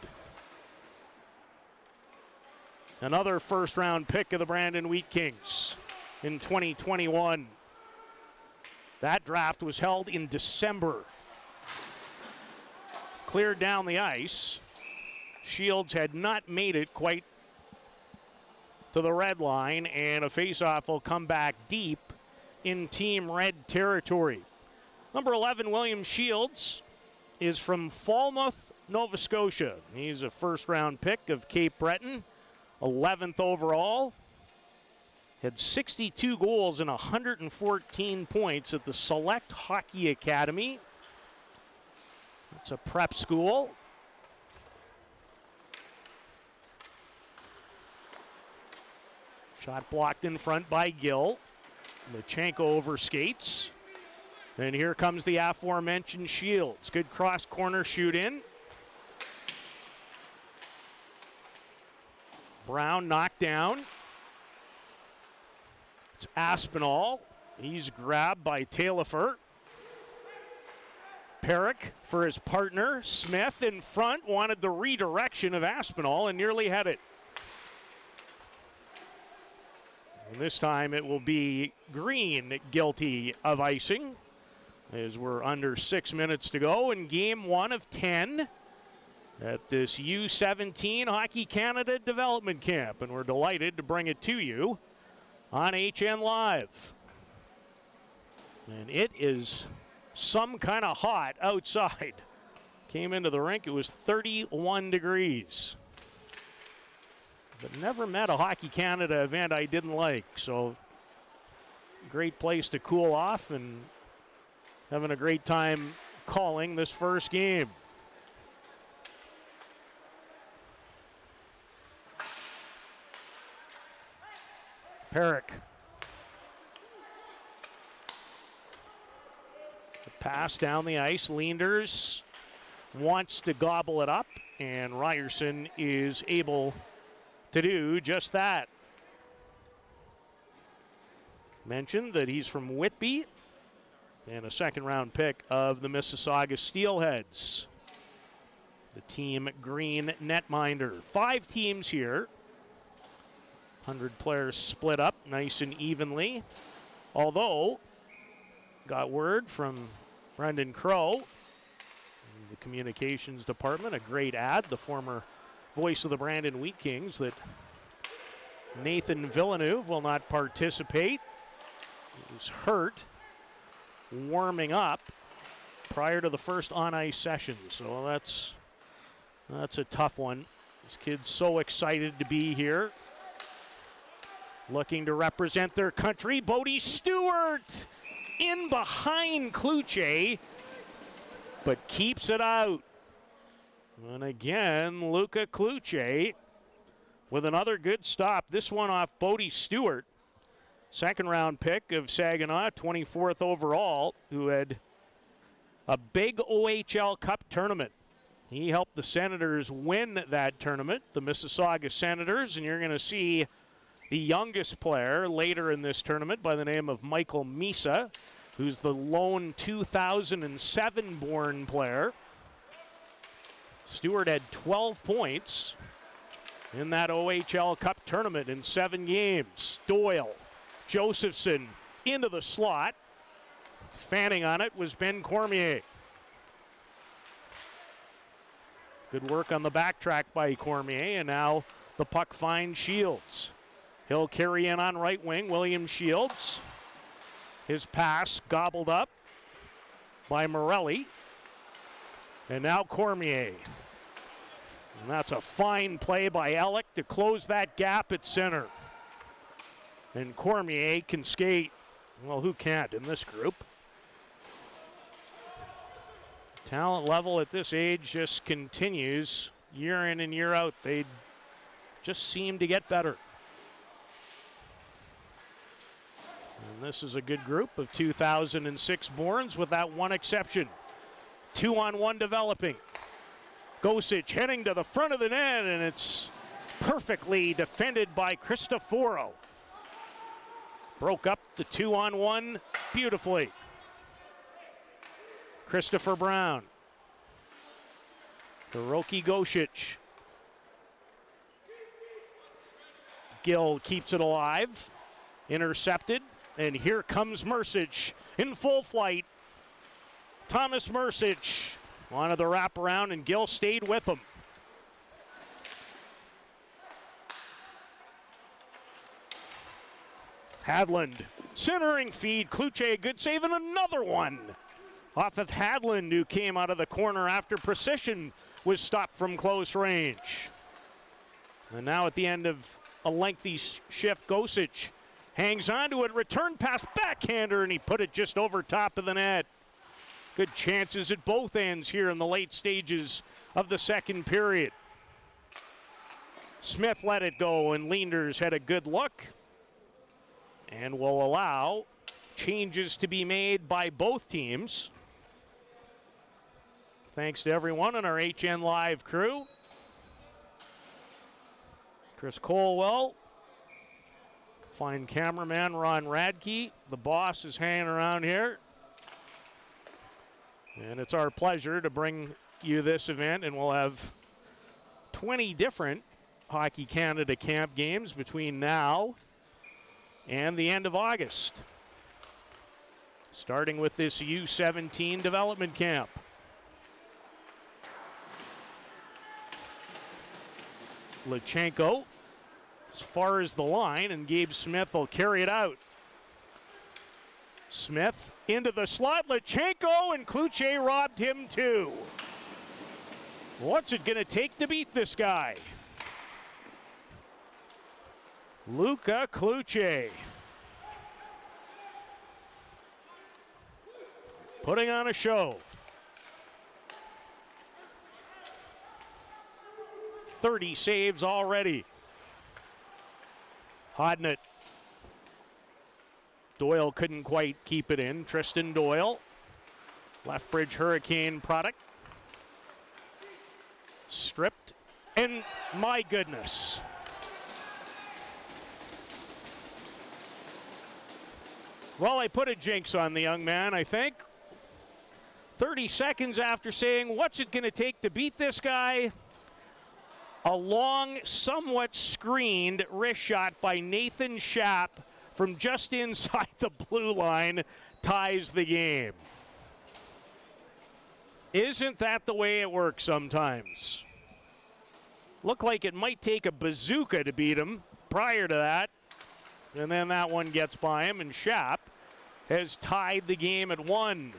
Another first-round pick of the Brandon Wheat Kings in 2021. That draft was held in December. Cleared down the ice. Shields had not made it quite to the red line, and a faceoff will come back deep in Team Red territory. Number 11, William Shields, is from Falmouth, Nova Scotia. He's a first-round pick of Cape Breton, 11th overall. Had 62 goals and 114 points at the Select Hockey Academy. It's a prep school. Shot blocked in front by Gill. Lachenko overskates. And here comes the aforementioned Shields. Good cross corner shoot in. Brown knocked down. It's Aspinall. He's grabbed by Taillefer. Perrick for his partner. Smith in front, wanted the redirection of Aspinall and nearly had it. And this time it will be Green guilty of icing, as we're under 6 minutes to go in game 1 of 10 at this U17 Hockey Canada Development Camp. And we're delighted to bring it to you on HN Live. And it is some kind of hot outside. Came into the rink, it was 31 degrees. But never met a Hockey Canada event I didn't like. So great place to cool off and having a great time calling this first game. Perrick. The pass down the ice. Leanders wants to gobble it up, and Ryerson is able to do just that. Mentioned that he's from Whitby and a second-round pick of the Mississauga Steelheads. The Team Green netminder. 5 teams here. 100 players split up nice and evenly. Although, got word from Brendan Crow in the communications department, a great ad, the former voice of the Brandon Wheat Kings, that Nathan Villeneuve will not participate. He was hurt warming up prior to the first on-ice session, so that's a tough one. This kid's so excited to be here. Looking to represent their country, Bodie Stewart in behind Kluche, but keeps it out. And again, Luca Kluche with another good stop. This one off Bodie Stewart, second-round pick of Saginaw, 24th overall, who had a big OHL Cup tournament. He helped the Senators win that tournament, the Mississauga Senators, and you're going to see the youngest player later in this tournament by the name of Michael Misa, who's the lone 2007-born player. Stewart had 12 points in that OHL Cup tournament in 7 games. Doyle, Josephson into the slot. Fanning on it was Ben Cormier. Good work on the backtrack by Cormier, and now the puck finds Shields. He'll carry in on right wing, William Shields. His pass gobbled up by Morelli. And now Cormier. And that's a fine play by Alec to close that gap at center. And Cormier can skate. Well, who can't in this group? Talent level at this age just continues year in and year out. They just seem to get better. And this is a good group of 2006 borns with that one exception. 2-on-1 developing. Gosic heading to the front of the net, and it's perfectly defended by Cristoforo. Broke up the 2-on-1 beautifully. Christopher Brown. Hiroki Gosic. Gill keeps it alive. Intercepted. And here comes Mercic in full flight. Thomas Mercic wanted the wraparound, and Gill stayed with him. Hadland, centering feed. Kluche, a good save, and another one off of Hadland, who came out of the corner after Precision was stopped from close range. And now at the end of a lengthy shift, Gosic hangs on to it, return pass, backhander, and he put it just over top of the net. Good chances at both ends here in the late stages of the second period. Smith let it go, and Leanders had a good look and will allow changes to be made by both teams. Thanks to everyone on our HN Live crew. Chris Colwell, fine cameraman Ron Radke. The boss is hanging around here. And it's our pleasure to bring you this event, and we'll have 20 different Hockey Canada camp games between now and the end of August. Starting with this U17 development camp. Lachenko as far as the line, and Gabe Smith will carry it out. Smith into the slot, Lachenko, and Kluche robbed him too. What's it going to take to beat this guy? Luca Kluche putting on a show. 30 saves already. Hodnett. Doyle couldn't quite keep it in. Tristan Doyle, Lethbridge Hurricane product. Stripped, and my goodness. Well, I put a jinx on the young man, I think. 30 seconds after saying, what's it going to take to beat this guy? A long, somewhat screened wrist shot by Nathan Schaap from just inside the blue line ties the game. Isn't that the way it works sometimes? Looked like it might take a bazooka to beat him prior to that. And then that one gets by him, and Schaap has tied the game at 1.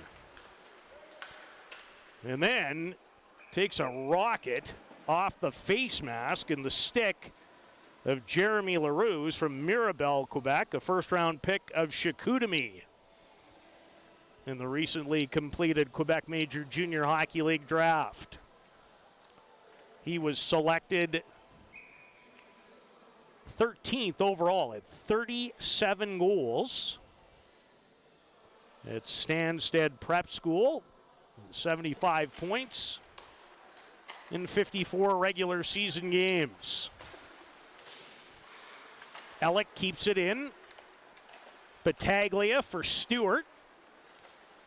And then takes a rocket off the face mask and the stick of Jeremy Leroux from Mirabel, Quebec, a first-round pick of Chicoutimi in the recently completed Quebec Major Junior Hockey League draft. He was selected 13th overall at 37 goals at Stansted Prep School, 75 points in 54 regular season games. Ellick keeps it in. Battaglia for Stewart.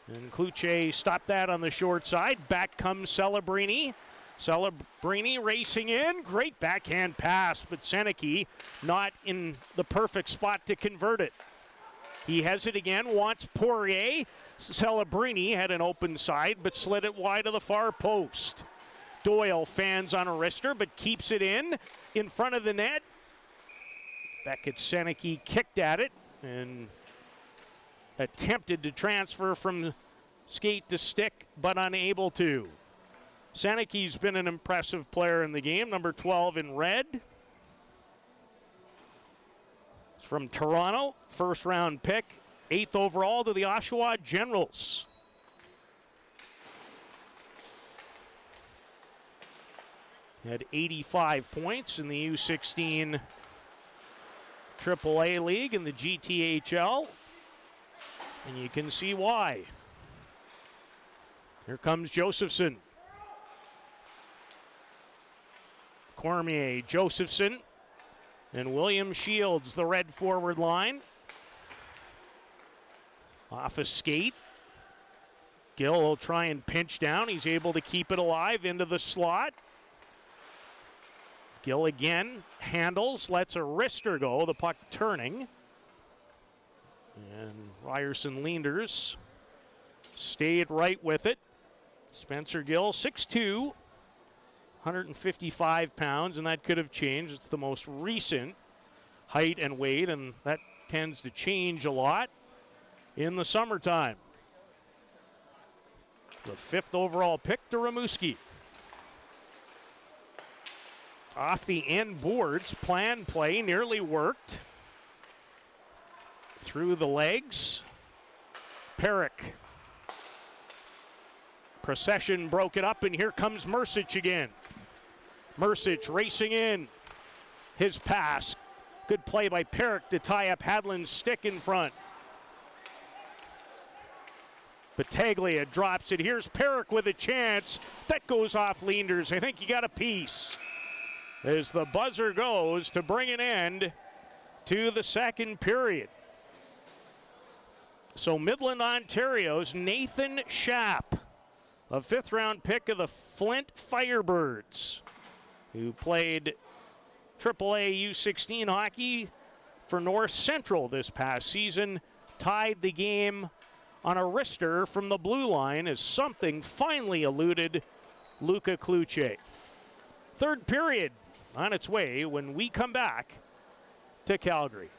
And Cloutier stopped that on the short side. Back comes Celebrini. Celebrini racing in. Great backhand pass, but Seneke not in the perfect spot to convert it. He has it again, wants Poirier. Celebrini had an open side, but slid it wide of the far post. Doyle fans on a wrister, but keeps it in front of the net. Beckett Seneke kicked at it and attempted to transfer from skate to stick, but unable to. Seneke's been an impressive player in the game, number 12 in red. It's from Toronto, first round pick, 8th overall to the Oshawa Generals. Had 85 points in the U16 AAA League in the GTHL. And you can see why. Here comes Josephson. Cormier, Josephson, and William Shields, the red forward line. Off a skate. Gill will try and pinch down. He's able to keep it alive into the slot. Gill again handles, lets a wrister go, the puck turning. And Ryerson Leanders stayed right with it. Spencer Gill, 6'2", 155 pounds, and that could have changed. It's the most recent height and weight, and that tends to change a lot in the summertime. The 5th overall pick to Rimouski. Off the end boards, plan play, nearly worked. Through the legs. Perrick. Procession broke it up, and here comes Mercic again. Mercic racing in. His pass. Good play by Perrick to tie up Hadlin's stick in front. Battaglia drops it. Here's Perrick with a chance. That goes off Leanders. I think he got a piece. As the buzzer goes to bring an end to the second period. So Midland, Ontario's Nathan Schaap, a 5th round pick of the Flint Firebirds, who played AAA U16 hockey for North Central this past season, tied the game on a wrister from the blue line as something finally eluded Luca Cloutier. Third period on its way when we come back to Calgary.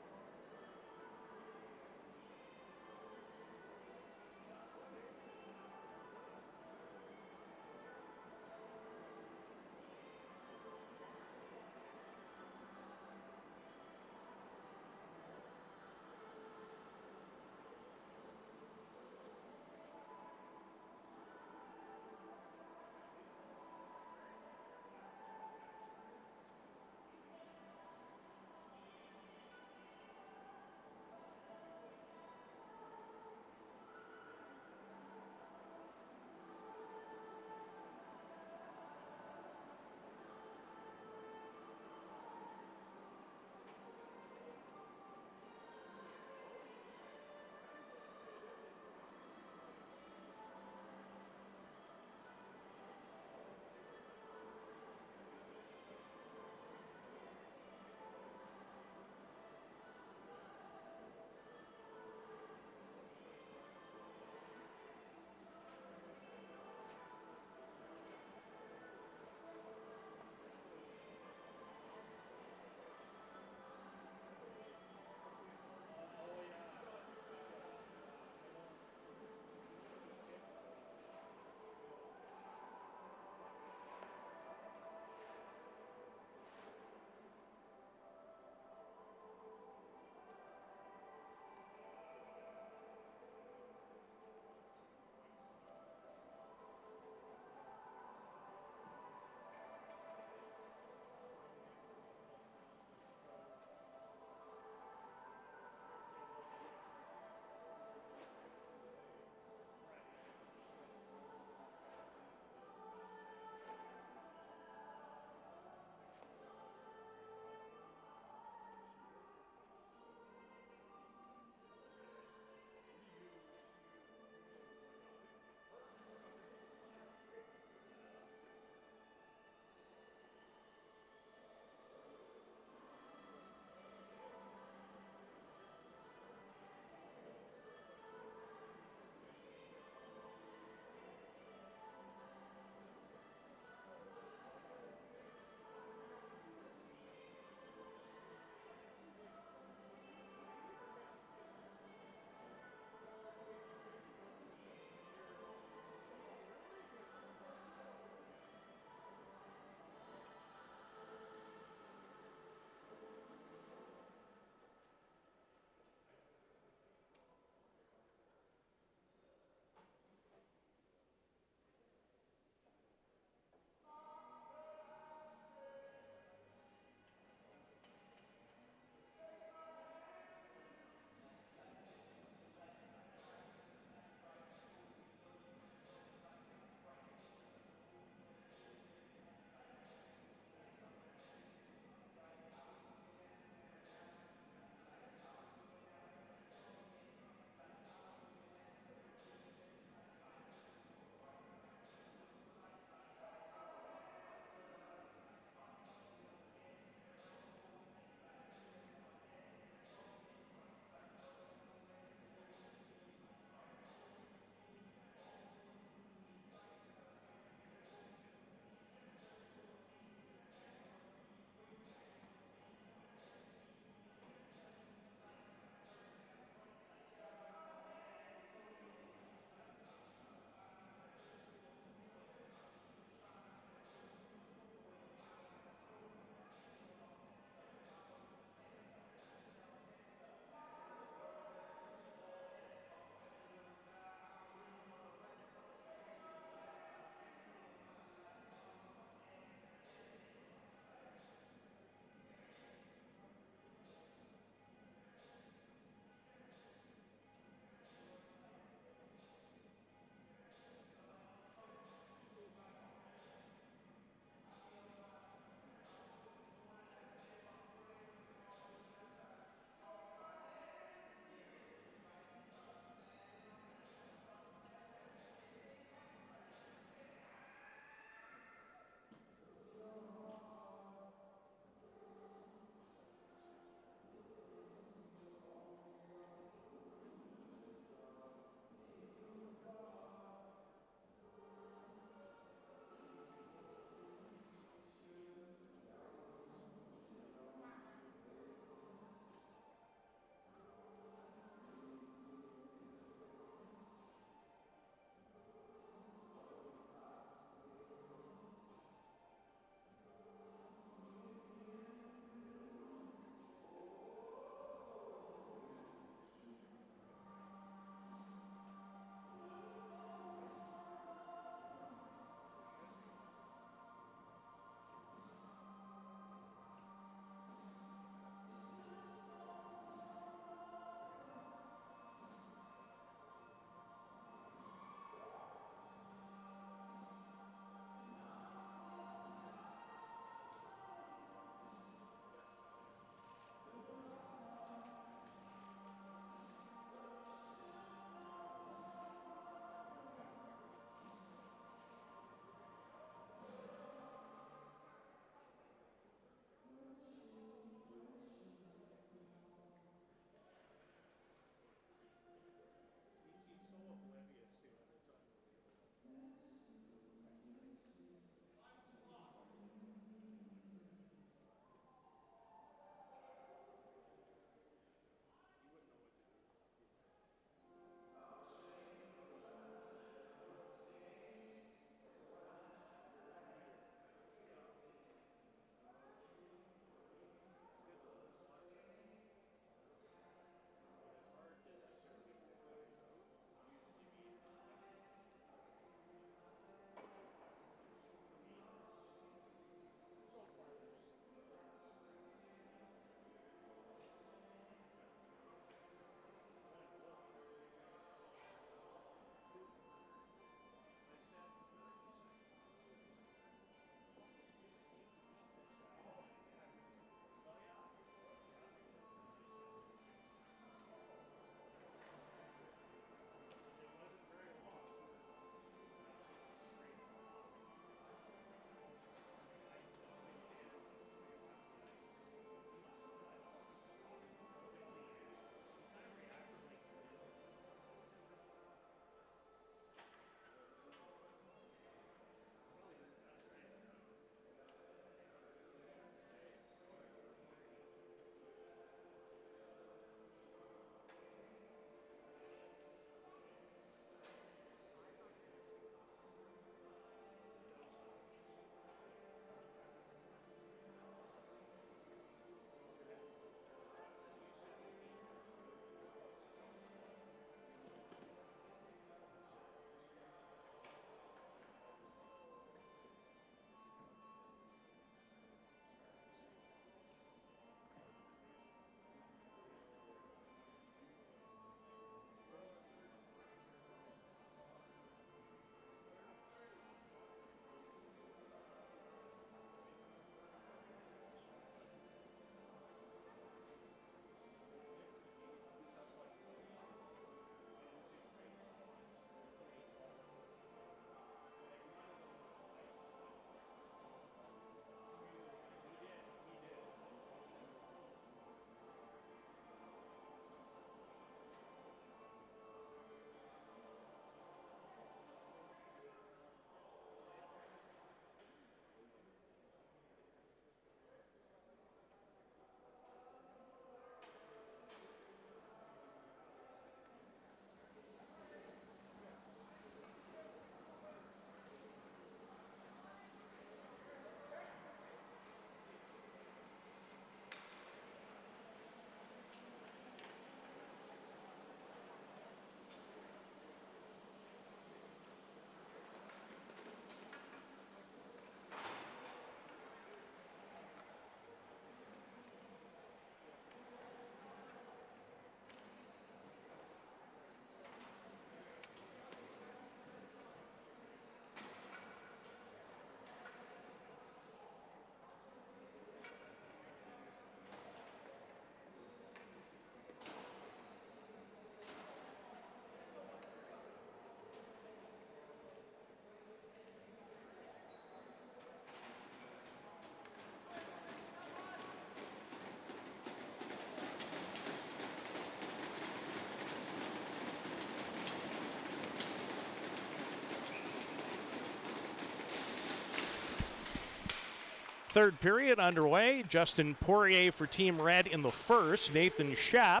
Third period underway. Justin Poirier for Team Red in the first. Nathan Schaap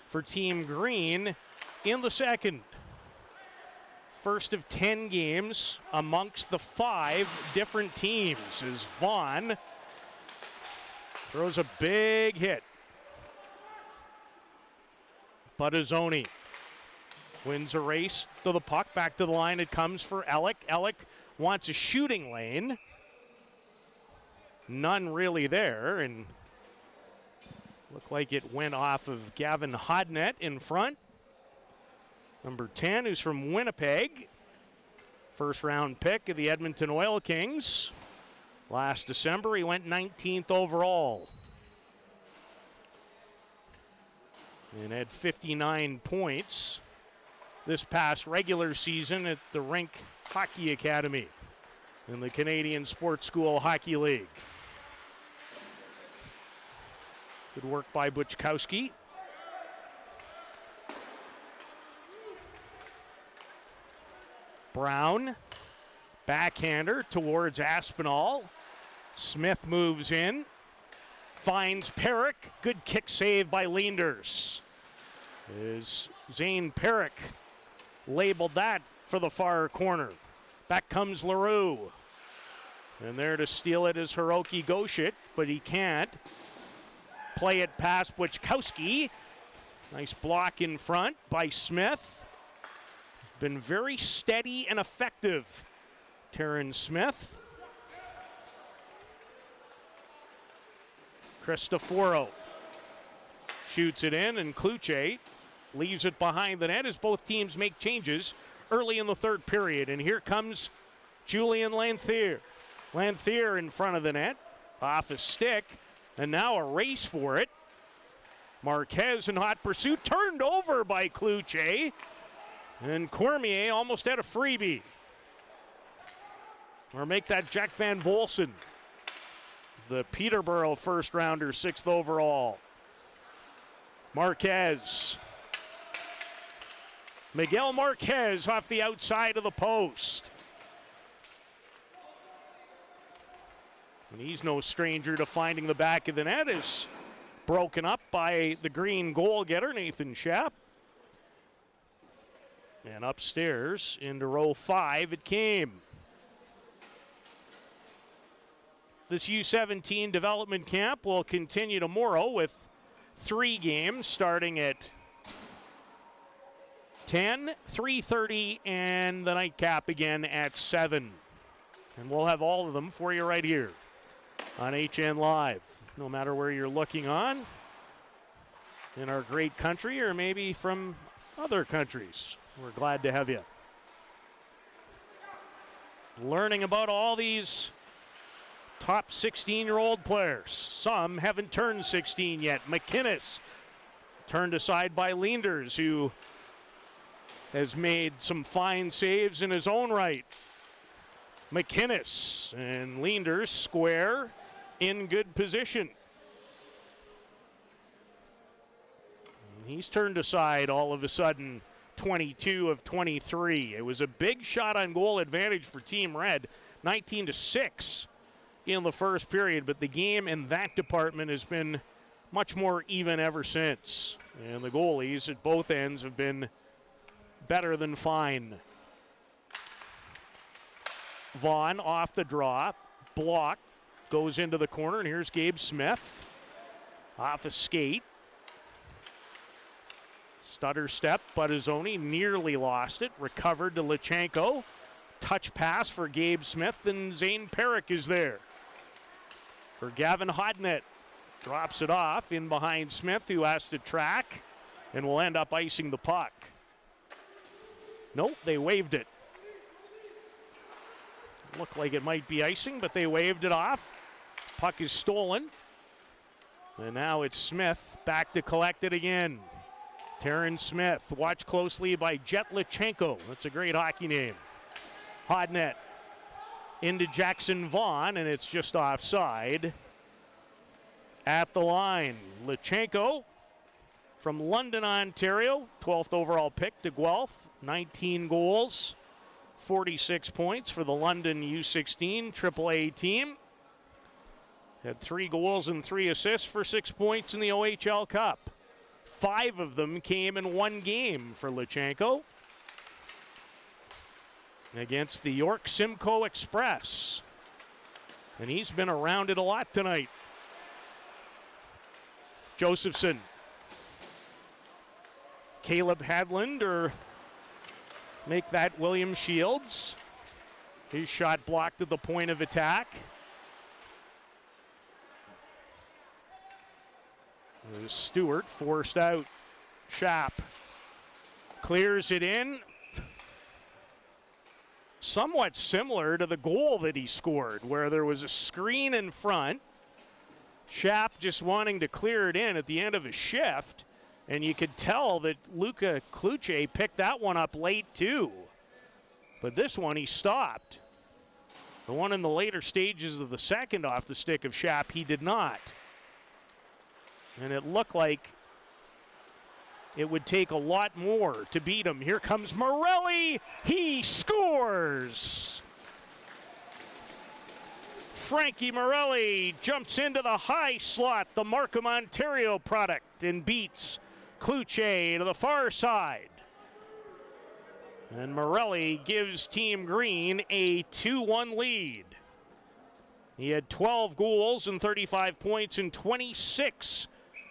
for Team Green in the second. First of 10 games amongst the 5 different teams as Vaughn throws a big hit. Buttazzoni wins a race to the puck. Back to the line it comes for Ellick. Ellick wants a shooting lane. None really there, and looked like it went off of Gavin Hodnett in front. Number 10, who's from Winnipeg. First round pick of the Edmonton Oil Kings. Last December, he went 19th overall. And had 59 points this past regular season at the Rink Hockey Academy in the Canadian Sports School Hockey League. Good work by Buczkowski. Brown, backhander towards Aspinall. Smith moves in, finds Perrick. Good kick save by Leenders. As Zane Perrick labeled that for the far corner. Back comes LaRue. And there to steal it is Hiroki Goshik, but he can't. Play it past Buczkowski. Nice block in front by Smith. Been very steady and effective, Terrence Smith. Cristoforo shoots it in, and Kluche leaves it behind the net as both teams make changes early in the third period. And here comes Julian Lanthier. Lanthier in front of the net, off a stick, and now a race for it. Marquez in hot pursuit, turned over by Kluche. And Cormier almost had a freebie. Or make that Jack Van Volsen, the Peterborough first rounder, 6th overall. Marquez. Miguel Marquez off the outside of the post. And he's no stranger to finding the back of the net. Is broken up by the Green goal getter, Nathan Schaap. And upstairs into row 5 it came. This U17 development camp will continue tomorrow with 3 games starting at 10, 3:30, and the nightcap again at 7. And we'll have all of them for you right here on HN Live. No matter where you're looking on in our great country or maybe from other countries, we're glad to have you. Learning about all these top 16-year-old players. Some haven't turned 16 yet. McInnes turned aside by Leenders, who has made some fine saves in his own right. McInnes and Leenders square in good position. He's turned aside all of a sudden, 22 of 23. It was a big shot on goal advantage for Team Red, 19-6 in the first period, but the game in that department has been much more even ever since. And the goalies at both ends have been better than fine. Vaughn off the draw, block, goes into the corner, and here's Gabe Smith. Off a skate. Stutter step, Buttazzoni nearly lost it. Recovered to Lachenko. Touch pass for Gabe Smith, and Zane Perrick is there. For Gavin Hodnett. Drops it off in behind Smith, who has to track and will end up icing the puck. Nope, they waved it. Looked like it might be icing, but they waved it off. Puck is stolen. And now it's Smith back to collect it again. Terrence Smith, watched closely by Jet Lachenko. That's a great hockey name. Hodnett into Jackson Vaughn, and it's just offside. At the line, Lachenko from London, Ontario, 12th overall pick to Guelph, 19 goals, 46 points for the London U16 AAA team. Had 3 goals and 3 assists for 6 points in the OHL Cup. 5 of them came in 1 game for Lutsenko against the York Simcoe Express. And he's been around it a lot tonight. Josephson. Caleb Hadland, or make that William Shields. His shot blocked at the point of attack. Stewart forced out. Schaap clears it in. Somewhat similar to the goal that he scored, where there was a screen in front. Schaap just wanting to clear it in at the end of a shift, and you could tell that Luka Kluche picked that one up late too. But this one he stopped. The one in the later stages of the second off the stick of Schaap, he did not. And it looked like it would take a lot more to beat him. Here comes Morelli. He scores. Frankie Morelli jumps into the high slot, the Markham, Ontario product, and beats Kluche to the far side. And Morelli gives Team Green a 2-1 lead. He had 12 goals and 35 points in 26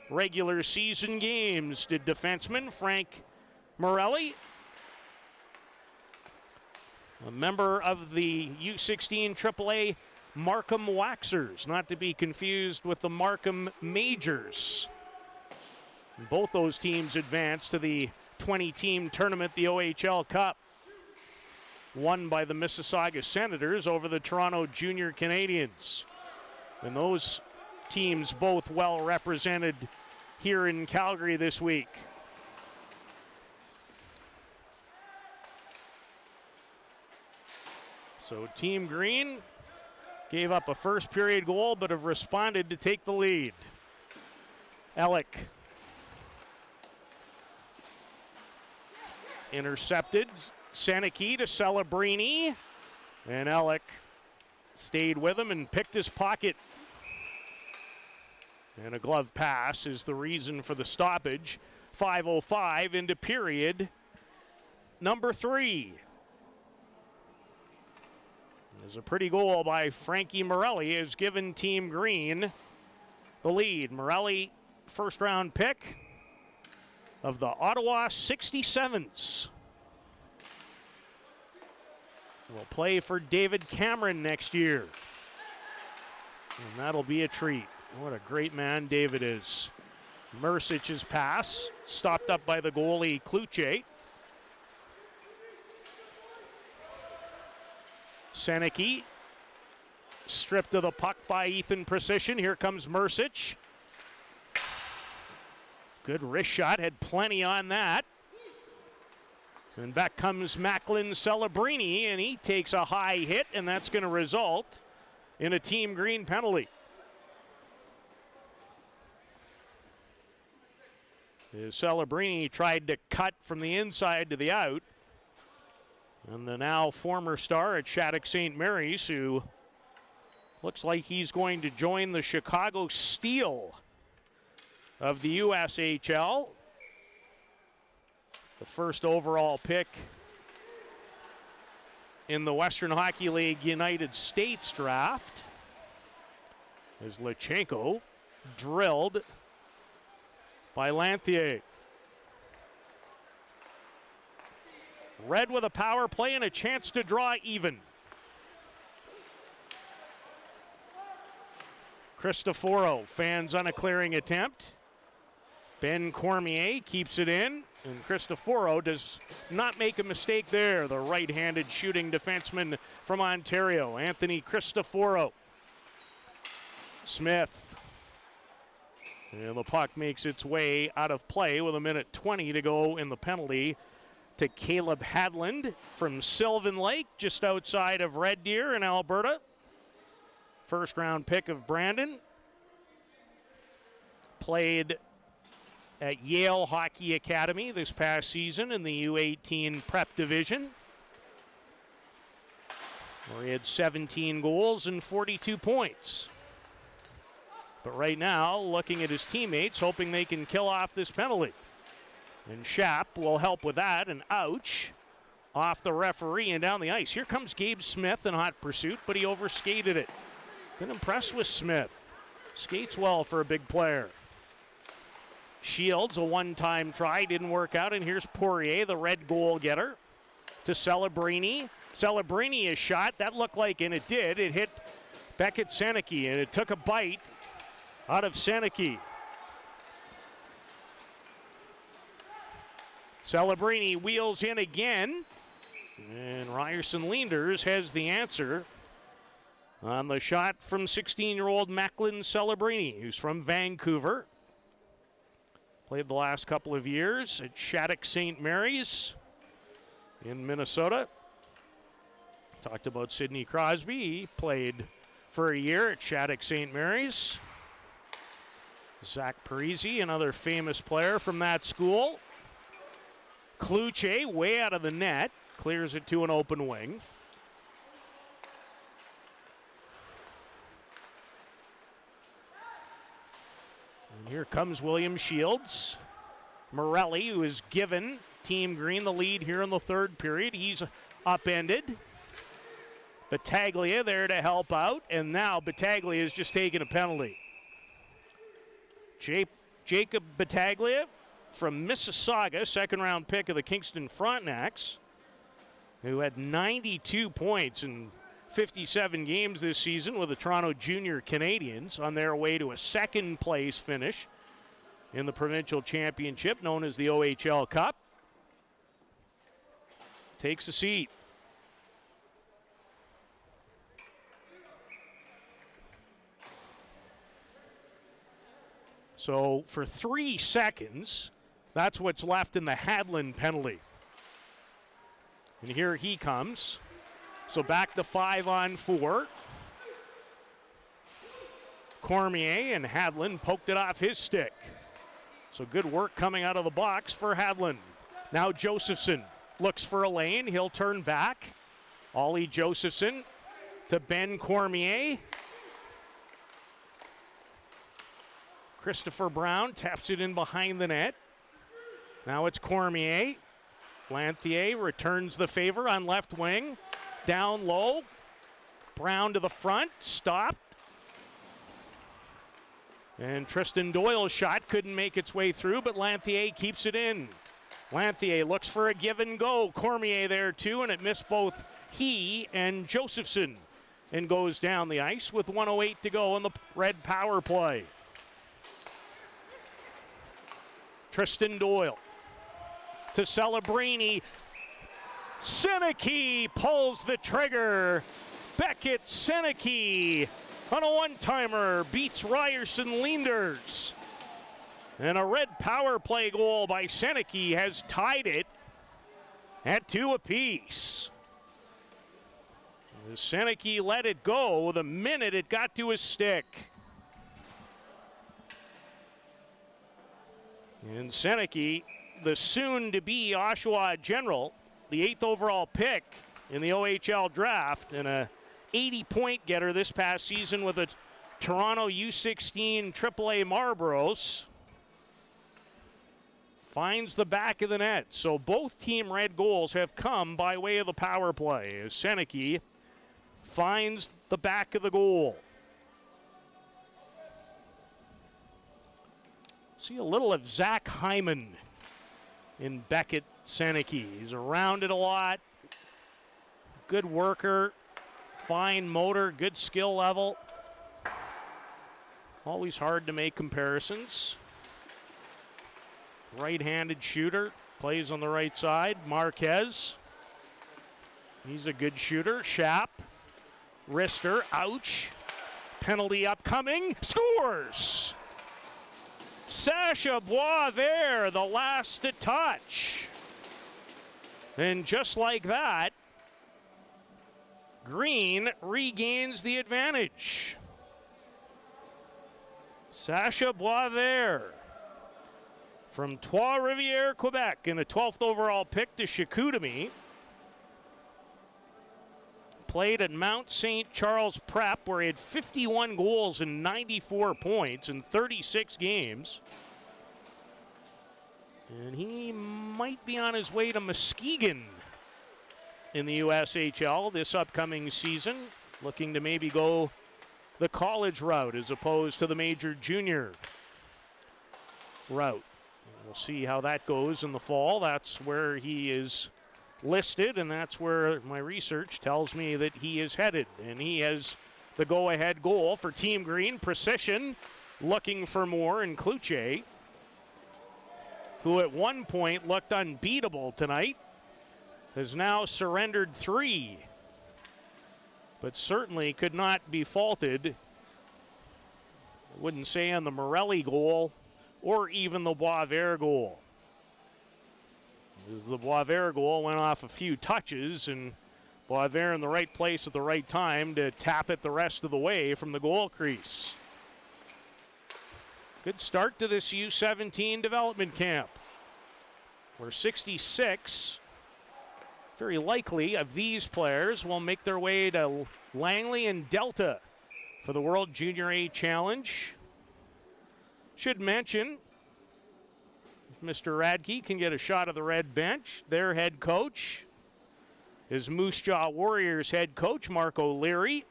regular season games, did defenseman Frank Morelli, a member of the U16 AAA Markham Waxers, not to be confused with the Markham Majors. Both those teams advanced to the 20-team tournament, the OHL Cup, won by the Mississauga Senators over the Toronto Junior Canadiens. And those teams both well represented here in Calgary this week. So Team Green gave up a first period goal but have responded to take the lead. Ellick intercepted. Seneke to Celebrini, and Ellick stayed with him and picked his pocket. And a glove pass is the reason for the stoppage. 5:05 into period number 3. There's a pretty goal by Frankie Morelli has given Team Green the lead. Morelli, first round pick of the Ottawa 67s. Will play for David Cameron next year. And that'll be a treat. What a great man David is. Mersic's pass, stopped up by the goalie Kluche. Seneke, stripped of the puck by Ethan Precision. Here comes Mercic. Good wrist shot, had plenty on that. And back comes Macklin Celebrini, and he takes a high hit, and that's going to result in a Team Green penalty. Celebrini tried to cut from the inside to the out. And the now former star at Shattuck St. Mary's, who looks like he's going to join the Chicago Steel of the USHL. The first overall pick in the Western Hockey League United States draft. As Lutsenko drilled by Lanthier. Red with a power play and a chance to draw even. Cristoforo fans on a clearing attempt. Ben Cormier keeps it in, and Cristoforo does not make a mistake there. The right-handed shooting defenseman from Ontario, Anthony Cristoforo. Smith. And the puck makes its way out of play with 1:20 to go in the penalty to Caleb Hadland from Sylvan Lake, just outside of Red Deer in Alberta. First round pick of Brandon. Played at Yale Hockey Academy this past season in the U18 prep division, where he had 17 goals and 42 points. But right now, looking at his teammates, hoping they can kill off this penalty. And Schaap will help with that, and ouch, off the referee and down the ice. Here comes Gabe Smith in hot pursuit, but he overskated it. Been impressed with Smith. Skates well for a big player. Shields, a one-time try, didn't work out, and here's Poirier, the red goal getter, to Celebrini. Celebrini is shot. That looked like, and it did, it hit Beckett Seneke, and it took a bite out of Seneke. Celebrini wheels in again, and Ryerson Leanders has the answer on the shot from 16-year-old Macklin Celebrini, who's from Vancouver. Played the last couple of years at Shattuck St. Mary's in Minnesota. Talked about Sidney Crosby. He played for a year at Shattuck St. Mary's. Zach Parisi, another famous player from that school. Kluche, way out of the net, clears it to an open wing. And here comes William Shields. Morelli, who has given Team Green the lead here in the third period. He's upended. Battaglia there to help out, and now Battaglia has just taken a penalty. Jacob Battaglia from Mississauga, second-round pick of the Kingston Frontenacs, who had 92 points in 57 games this season with the Toronto Junior Canadiens on their way to a second-place finish in the provincial championship known as the OHL Cup. Takes a seat. So for 3 seconds, that's what's left in the Hadlin penalty. And here he comes. So back to 5-on-4. Cormier, and Hadlin poked it off his stick. So good work coming out of the box for Hadlin. Now Josephson looks for a lane. He'll turn back. Ollie Josephson to Ben Cormier. Christopher Brown taps it in behind the net. Now it's Cormier. Lanthier returns the favor on left wing. Down low. Brown to the front. Stopped. And Tristan Doyle's shot couldn't make its way through, but Lanthier keeps it in. Lanthier looks for a give and go. Cormier there too, and it missed both he and Josephson. And goes down the ice with 1:08 to go in the red power play. Tristan Doyle to Celebrini. Seneke pulls the trigger. Beckett Seneke on a one-timer beats Ryerson Leanders. And a red power play goal by Seneke has tied it at 2 apiece. Seneke let it go the minute it got to his stick. And Seneke, the soon-to-be Oshawa General, the 8th overall pick in the OHL draft, and a 80-point getter this past season with the Toronto U16 AAA Marlboros, finds the back of the net. So both team red goals have come by way of the power play as Seneke finds the back of the goal. See a little of Zach Hyman in Beckett Seneke. He's around it a lot. Good worker, fine motor, good skill level. Always hard to make comparisons. Right-handed shooter, plays on the right side. Marquez, he's a good shooter. Schaap, wrister, ouch. Penalty upcoming, scores! Sasha Boisvert, the last to touch. And just like that, Green regains the advantage. Sasha Boisvert from Trois-Rivières, Quebec, in a 12th overall pick to Chicoutimi. played at Mount St. Charles Prep, where he had 51 goals and 94 points in 36 games. And he might be on his way to Muskegon in the USHL this upcoming season, looking to maybe go the college route as opposed to the major junior route. We'll see how that goes in the fall. That's where he is listed, and that's where my research tells me that he is headed. And he has the go-ahead goal for Team Green. Precision looking for more, and Kluche, who at one point looked unbeatable tonight, has now surrendered 3, but certainly could not be faulted. I wouldn't say on the Morelli goal or even the Boisvert goal. As the Boisvert goal went off a few touches, and Boisvert in the right place at the right time to tap it the rest of the way from the goal crease. Good start to this U17 development camp, where 66, very likely, of these players will make their way to Langley and Delta for the World Junior A Challenge. Should mention, if Mr. Radke can get a shot of the red bench, their head coach is Moose Jaw Warriors head coach Mark O'Leary,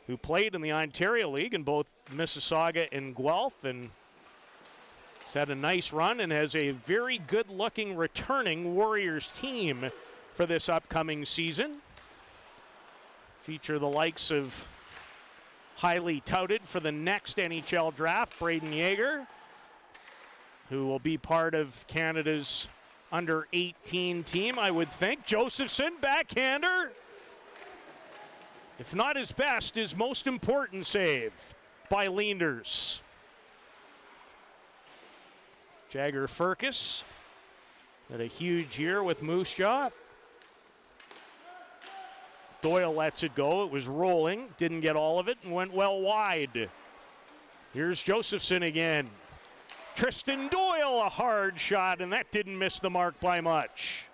who played in the Ontario League in both Mississauga and Guelph, and has had a nice run and has a very good-looking returning Warriors team for this upcoming season. Feature the likes of highly touted for the next NHL draft, Braden Yeager, who will be part of Canada's under-18 team, I would think. Josephson, backhander. If not his best, his most important save by Leenders. Jagger Furcus had a huge year with Moose Jaw. Doyle lets it go. It was rolling, didn't get all of it, and went well wide. Here's Josephson again. Tristan Doyle, a hard shot, and that didn't miss the mark by much.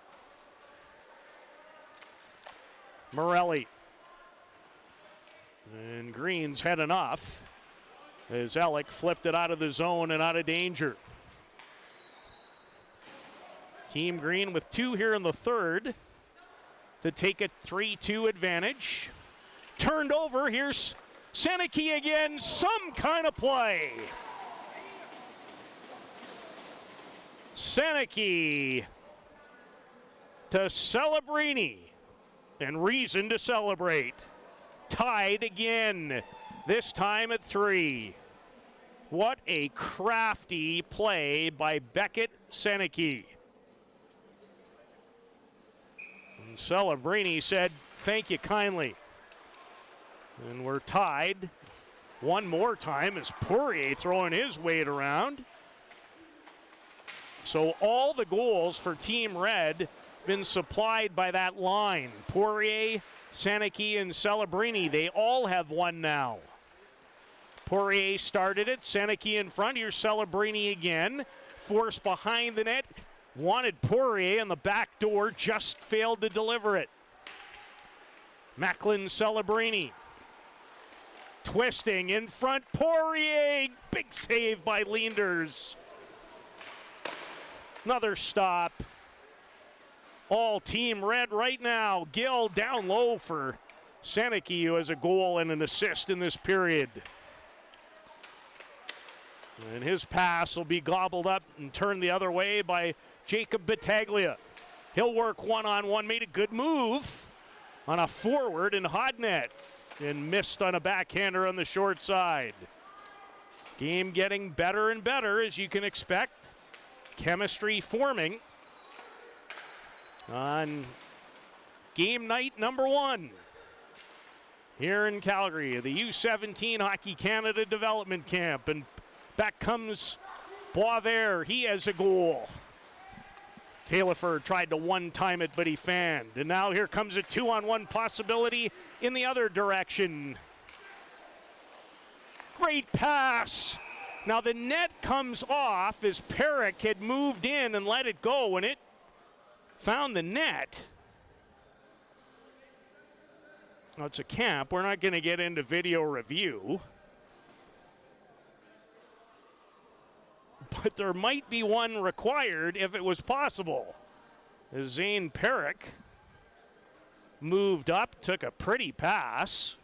Morelli. And Green's had enough as Alec flipped it out of the zone and out of danger. Team Green with 2 here in the third to take a 3-2 advantage. Turned over, here's Seneke again, some kind of play. Seneke to Celebrini, and reason to celebrate. Tied again, this time at 3. What a crafty play by Beckett Seneke. And Celebrini said, "Thank you kindly." And we're tied one more time as Poirier throwing his weight around. So all the goals for Team Red been supplied by that line. Poirier, Seneke, and Celebrini, they all have one now. Poirier started it, Seneke in front. Here's Celebrini again. Force behind the net. Wanted Poirier on the back door, just failed to deliver it. Macklin Celebrini. Twisting in front, Poirier. Big save by Leenders. Another stop. All Team Red right now. Gill down low for Seneke, who has a goal and an assist in this period. And his pass will be gobbled up and turned the other way by Jacob Battaglia. He'll work one-on-one, made a good move on a forward in hot net and missed on a backhander on the short side. Game getting better and better, as you can expect. Chemistry forming on game night number 1 here in Calgary, the U17 Hockey Canada Development Camp. And back comes Boisvert. He has a goal. Taillefer tried to one-time it, but he fanned. And now here comes a 2-on-1 possibility in the other direction. Great pass. Now the net comes off as Perrick had moved in and let it go, and it found the net. Well, it's a camp. We're not going to get into video review. But there might be one required if it was possible. As Zane Perrick moved up, took a pretty pass.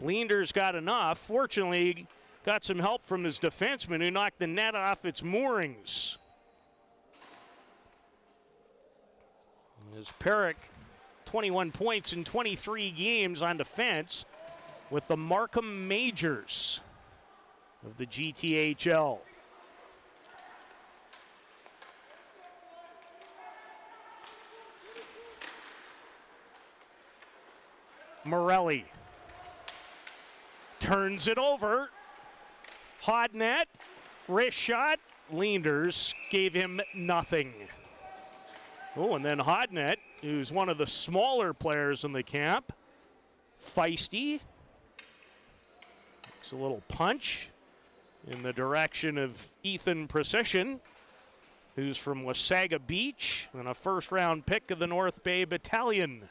Leander's got enough. Fortunately, got some help from his defenseman who knocked the net off its moorings. As Perrick, 21 points in 23 games on defense with the Markham Majors of the GTHL. Morelli turns it over. Hot net, wrist shot. Leanders gave him nothing. Oh, and then Hodnett, who's one of the smaller players in the camp, feisty. Makes a little punch in the direction of Ethan Precision, who's from Wasaga Beach and a first-round pick of the North Bay Battalion,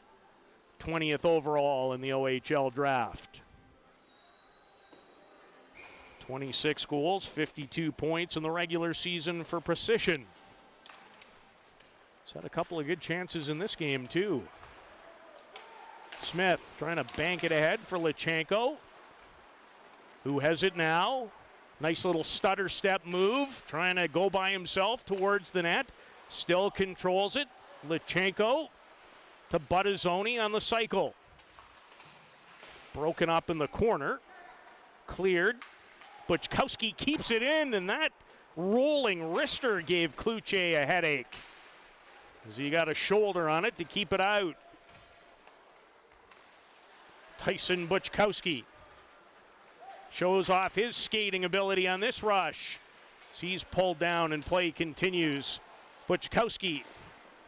20th overall in the OHL draft. 26 goals, 52 points in the regular season for Precision. He's had a couple of good chances in this game, too. Smith trying to bank it ahead for Lichenko, who has it now. Nice little stutter step move, trying to go by himself towards the net. Still controls it. Lichenko to Buttazzoni on the cycle. Broken up in the corner. Cleared. Buczkowski keeps it in, and that rolling wrister gave Kluche a headache, as he got a shoulder on it to keep it out. Tyson Buczkowski shows off his skating ability on this rush. So he's pulled down and play continues. Buczkowski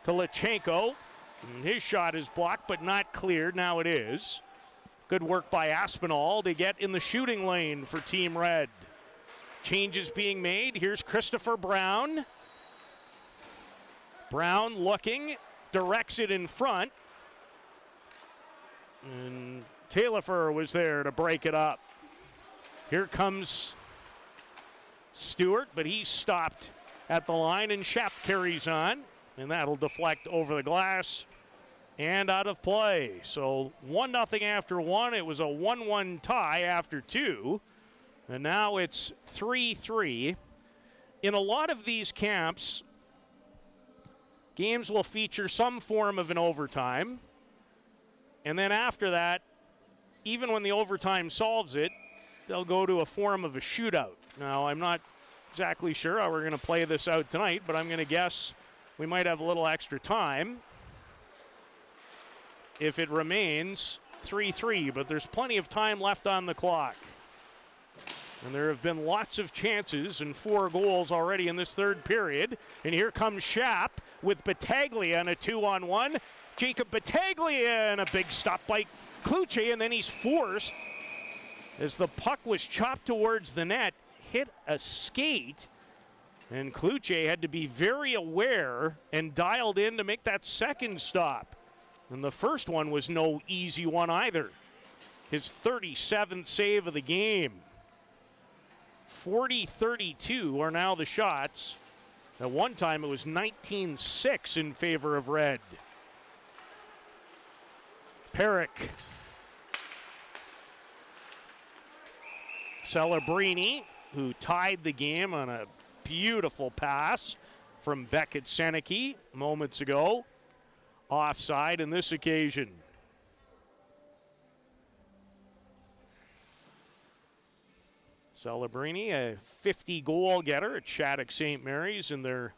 to Lichenko. And his shot is blocked but not cleared. Now it is. Good work by Aspinall to get in the shooting lane for Team Red. Changes being made. Here's Christopher Brown. Brown looking, directs it in front. And Taillefer was there to break it up. Here comes Stewart, but he's stopped at the line, and Shapp carries on. And that'll deflect over the glass and out of play. So 1-0 after one. It was a 1-1 tie after two. And now it's 3-3. In a lot of these camps, games will feature some form of an overtime. And then after that, even when the overtime solves it, they'll go to a form of a shootout. Now, I'm not exactly sure how we're going to play this out tonight, but I'm going to guess we might have a little extra time if it remains 3-3, but there's plenty of time left on the clock. And there have been lots of chances and 4 goals already in this third period. And here comes Shapp with Battaglia on a 2-on-1. Jacob Battaglia and a big stop by Kluche, and then he's forced, as the puck was chopped towards the net, hit a skate, and Kluche had to be very aware and dialed in to make that second stop. And the first one was no easy one either. His 37th save of the game. 40-32 are now the shots. At one time it was 19-6 in favor of Red. Perrick. Celebrini, who tied the game on a beautiful pass from Beckett Seneke moments ago. Offside in this occasion. Celebrini, a 50-goal getter at Shattuck St. Mary's in their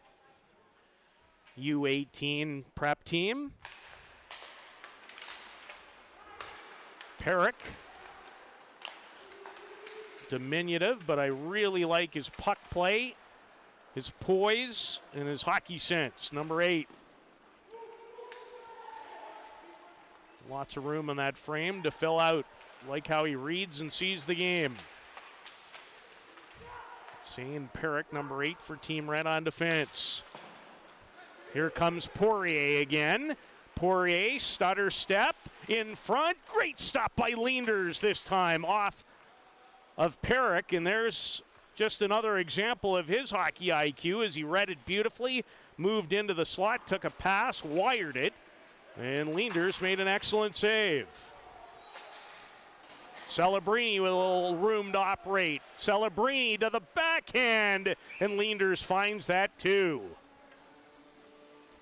U18 prep team. Perrick. Diminutive, but I really like his puck play, his poise, and his hockey sense. Number 8. Lots of room in that frame to fill out. Like how he reads and sees the game. Seeing Perrick, number 8 for Team Red on defense. Here comes Poirier again. Poirier, stutter step in front. Great stop by Leenders this time off of Perrick. And there's just another example of his hockey IQ as he read it beautifully, moved into the slot, took a pass, wired it, and Leenders made an excellent save. Celebrini with a little room to operate. Celebrini to the backhand, and Leenders finds that too.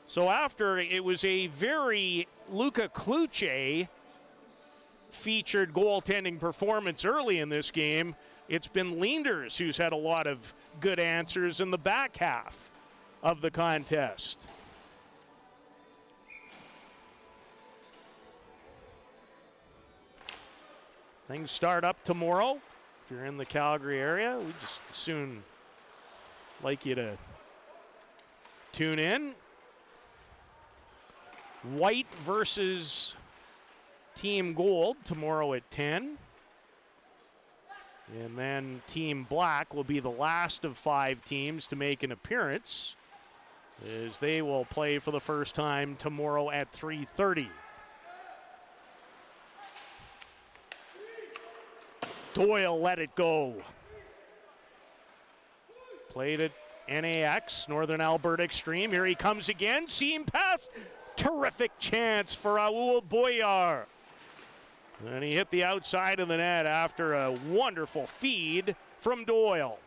So after it was a very Luca Kluche featured goaltending performance early in this game, it's been Leenders who's had a lot of good answers in the back half of the contest. Things start up tomorrow. If you're in the Calgary area, we just soon like you to tune in. White versus Team Gold tomorrow at 10. And then Team Black will be the last of 5 teams to make an appearance, as they will play for the first time tomorrow at 3:30. Doyle let it go. Played at NAX, Northern Alberta Extreme. Here he comes again. Seam pass. Terrific chance for Raul Boyar. And he hit the outside of the net after a wonderful feed from Doyle.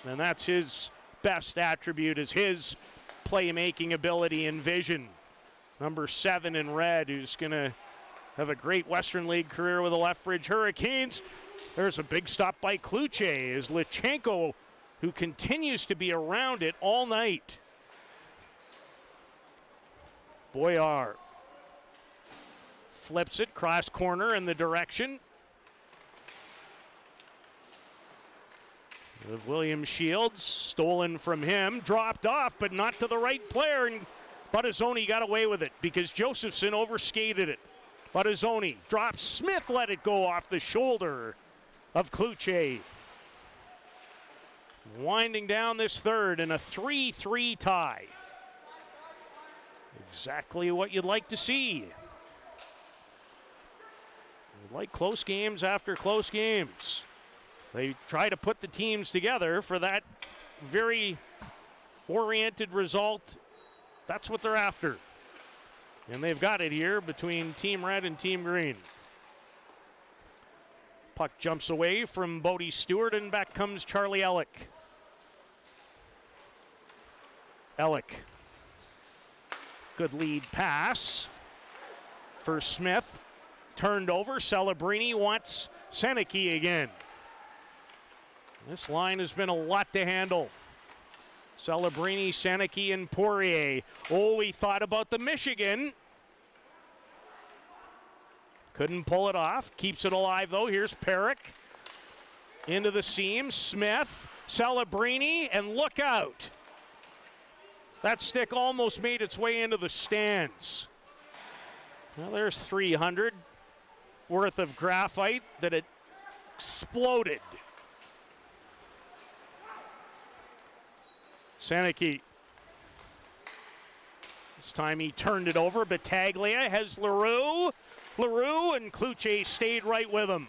And that's his best attribute, is his playmaking ability and vision. Number 7 in red, who's going to have a great Western League career with the Lethbridge Hurricanes. There's a big stop by Kluche as Lichenko, who continues to be around it all night. Boyar flips it, cross corner in the direction of William Shields. Stolen from him, dropped off, but not to the right player. And Buttazzoni got away with it because Josephson overskated it. Buttazzoni drops. Smith let it go off the shoulder of Kluche. Winding down this third in a 3-3 tie. Exactly what you'd like to see. You'd like close games after close games. They try to put the teams together for that very oriented result. That's what they're after. And they've got it here between Team Red and Team Green. Puck jumps away from Bodie Stewart, and back comes Charlie Ellick. Ellick. Good lead pass for Smith. Turned over. Celebrini wants Seneke again. This line has been a lot to handle. Celebrini, Seneke, and Poirier. Oh, we thought about the Michigan. Couldn't pull it off. Keeps it alive, though. Here's Perrick. Into the seam. Smith, Celebrini, and look out. That stick almost made its way into the stands. Well, there's 300 worth of graphite that it exploded. Seneke. This time he turned it over. Battaglia has LaRue. LaRue and Kluche stayed right with him.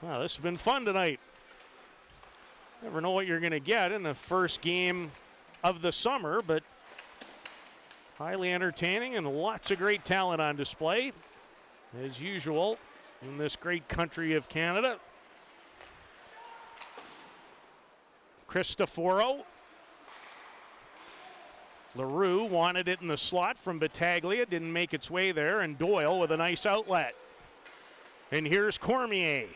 Wow, this has been fun tonight. Never know what you're going to get in the first game of the summer, but highly entertaining and lots of great talent on display, as usual, in this great country of Canada. Cristoforo. LaRue wanted it in the slot from Battaglia, didn't make its way there, and Doyle with a nice outlet. And here's Cormier.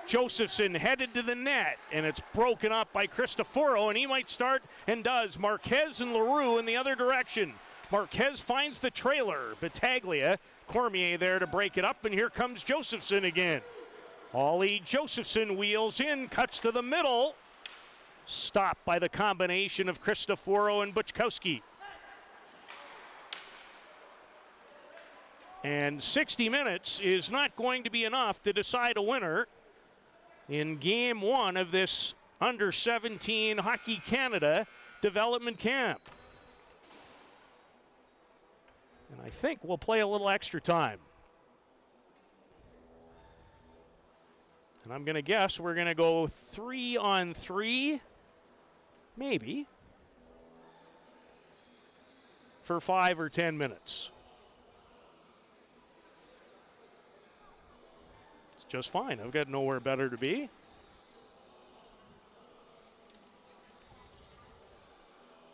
Josephson headed to the net, and it's broken up by Cristoforo, and he might start and does. Marquez and LaRue in the other direction. Marquez finds the trailer. Battaglia, Cormier there to break it up, and here comes Josephson again. Ollie Josephson wheels in, cuts to the middle. Stopped by the combination of Cristoforo and Buczkowski. And 60 minutes is not going to be enough to decide a winner in Game 1 of this Under-17 Hockey Canada development camp. And I think we'll play a little extra time. And I'm going to guess we're going to go 3-on-3, maybe, for 5 or 10 minutes. It's just fine. I've got nowhere better to be.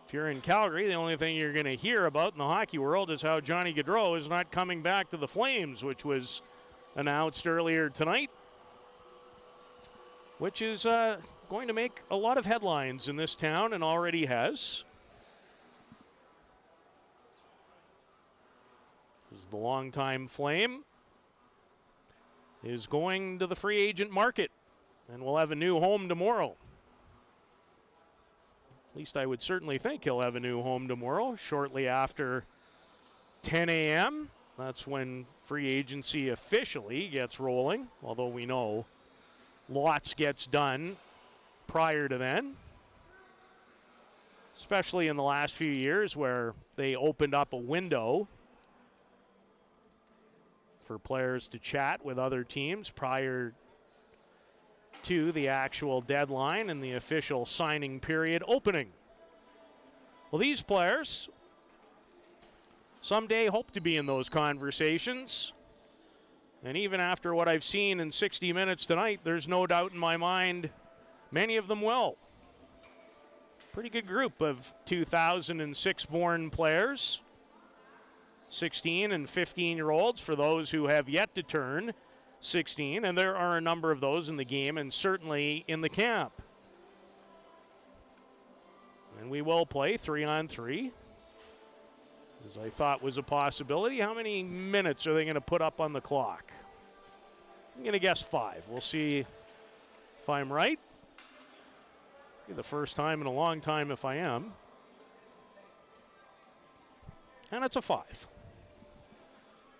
If you're in Calgary, the only thing you're going to hear about in the hockey world is how Johnny Gaudreau is not coming back to the Flames, which was announced earlier tonight, which is going to make a lot of headlines in this town and already has. Because the longtime Flame is going to the free agent market and will have a new home tomorrow. At least I would certainly think he'll have a new home tomorrow, shortly after 10 a.m. That's when free agency officially gets rolling, although we know lots gets done prior to then, especially in the last few years where they opened up a window for players to chat with other teams prior to the actual deadline and the official signing period opening. Well, these players someday hope to be in those conversations. And even after what I've seen in 60 minutes tonight, there's no doubt in my mind many of them will. Pretty good group of 2006 born players, 16 and 15-year-olds for those who have yet to turn 16, and there are a number of those in the game and certainly in the camp. And we will play 3-on-3, as I thought was a possibility. How many minutes are they going to put up on the clock? I'm going to guess 5. We'll see if I'm right. Be the first time in a long time if I am. And it's a 5.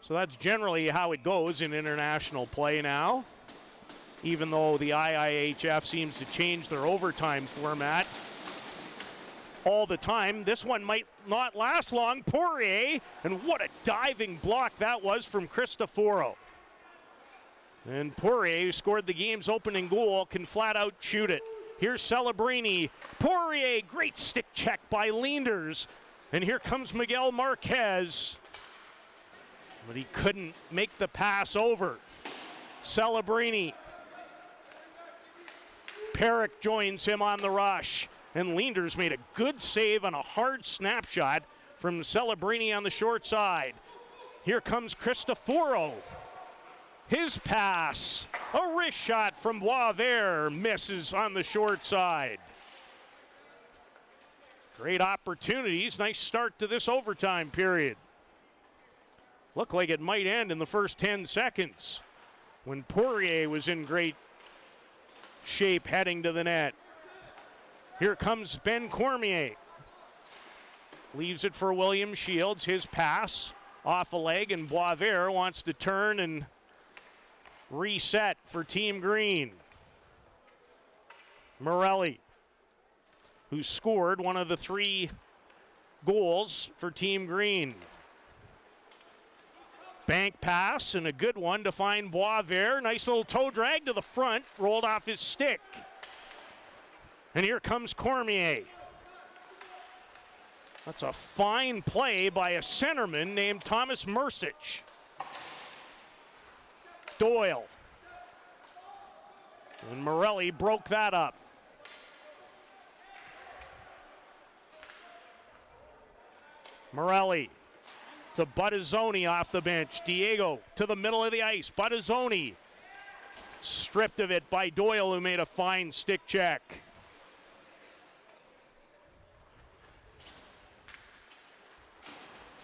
So that's generally how it goes in international play now, even though the IIHF seems to change their overtime format all the time. This one might not last long. Poirier, and what a diving block that was from Cristoforo. And Poirier, who scored the game's opening goal, can flat out shoot it. Here's Celebrini. Poirier, great stick check by Leenders. And here comes Miguel Marquez. But he couldn't make the pass over. Celebrini. Perrick joins him on the rush. And Leenders made a good save on a hard snapshot from Celebrini on the short side. Here comes Cristoforo. His pass. A wrist shot from Boisvert misses on the short side. Great opportunities. Nice start to this overtime period. Looked like it might end in the first 10 seconds when Poirier was in great shape heading to the net. Here comes Ben Cormier. Leaves it for William Shields. His pass off a leg, and Boisvert wants to turn and reset for Team Green. Morelli, who scored one of the 3 goals for Team Green. Bank pass, and a good one to find Boisvert. Nice little toe drag to the front, rolled off his stick. And here comes Cormier. That's a fine play by a centerman named Thomas Mercic. Doyle. And Morelli broke that up. Morelli to Buttazzoni off the bench. Diego to the middle of the ice. Buttazzoni stripped of it by Doyle, who made a fine stick check.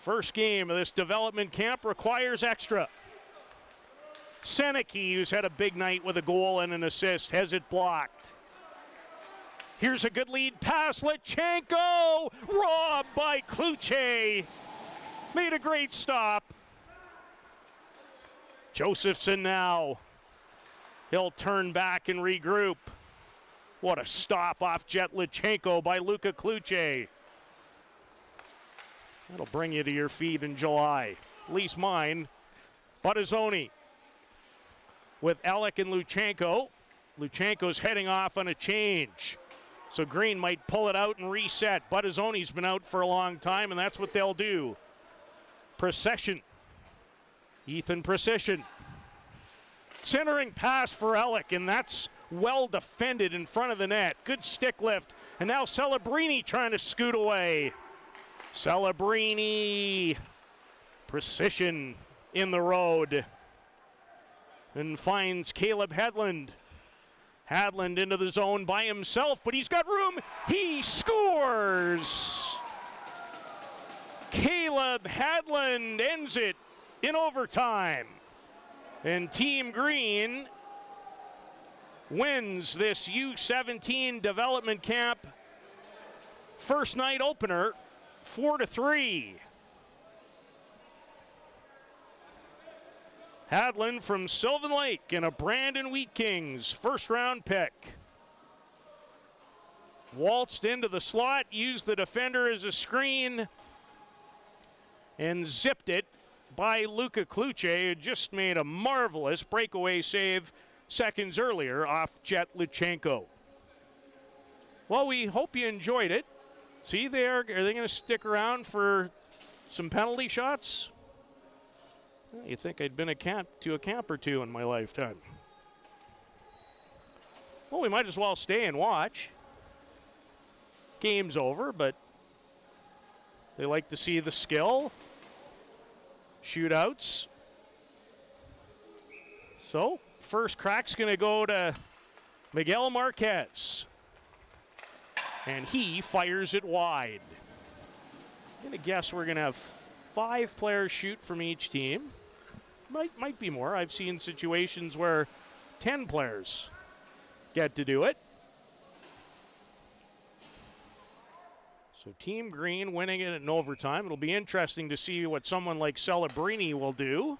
First game of this development camp requires extra. Seneke, who's had a big night with a goal and an assist, has it blocked. Here's a good lead pass. Lechenko, robbed by Kluche. Made a great stop. Josephson now. He'll turn back and regroup. What a stop off Jetlichenko by Luka Kluche. That'll bring you to your feet in July. At least mine. Buttazzoni with Alec and Luchenko. Luchenko's heading off on a change. So Green might pull it out and reset. Buttazzoni's been out for a long time, and that's what they'll do. Procession. Ethan Precision. Centering pass for Alec, and that's well defended in front of the net. Good stick lift. And now Celebrini trying to scoot away. Celebrini. Precision in the road. And finds Caleb Hedlund. Hedlund into the zone by himself, but he's got room. He scores! Caleb Hedlund ends it in overtime. And Team Green wins this U17 development camp first night opener 4-3. Hedlund from Sylvan Lake and a Brandon Wheat Kings first round pick. Waltzed into the slot, used the defender as a screen, and zipped it by Luka Kluche, who just made a marvelous breakaway save seconds earlier off Jetlichenko. Well, we hope you enjoyed it. See there, are they going to stick around for some penalty shots? Well, you think I'd been to a camp or two in my lifetime. Well, we might as well stay and watch. Game's over, but they like to see the skill. Shootouts. So, first crack's going to go to Miguel Marquez. And he fires it wide. I'm going to guess we're going to have 5 players shoot from each team. Might be more. I've seen situations where 10 players get to do it. So Team Green winning it in overtime. It'll be interesting to see what someone like Celebrini will do.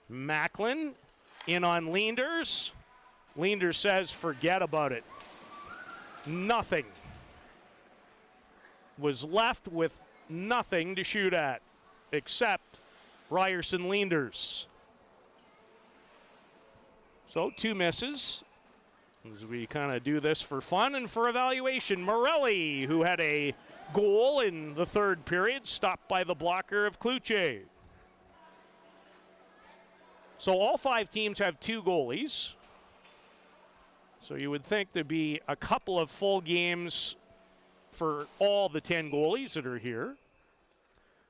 Macklin in on Leenders. Leenders says forget about it. Nothing. Was left with nothing to shoot at except Ryerson Leenders. So 2 misses as we kind of do this for fun and for evaluation. Morelli, who had a goal in the third period, stopped by the blocker of Kluche. So all 5 teams have 2 goalies. So you would think there'd be a couple of full games for all the 10 goalies that are here.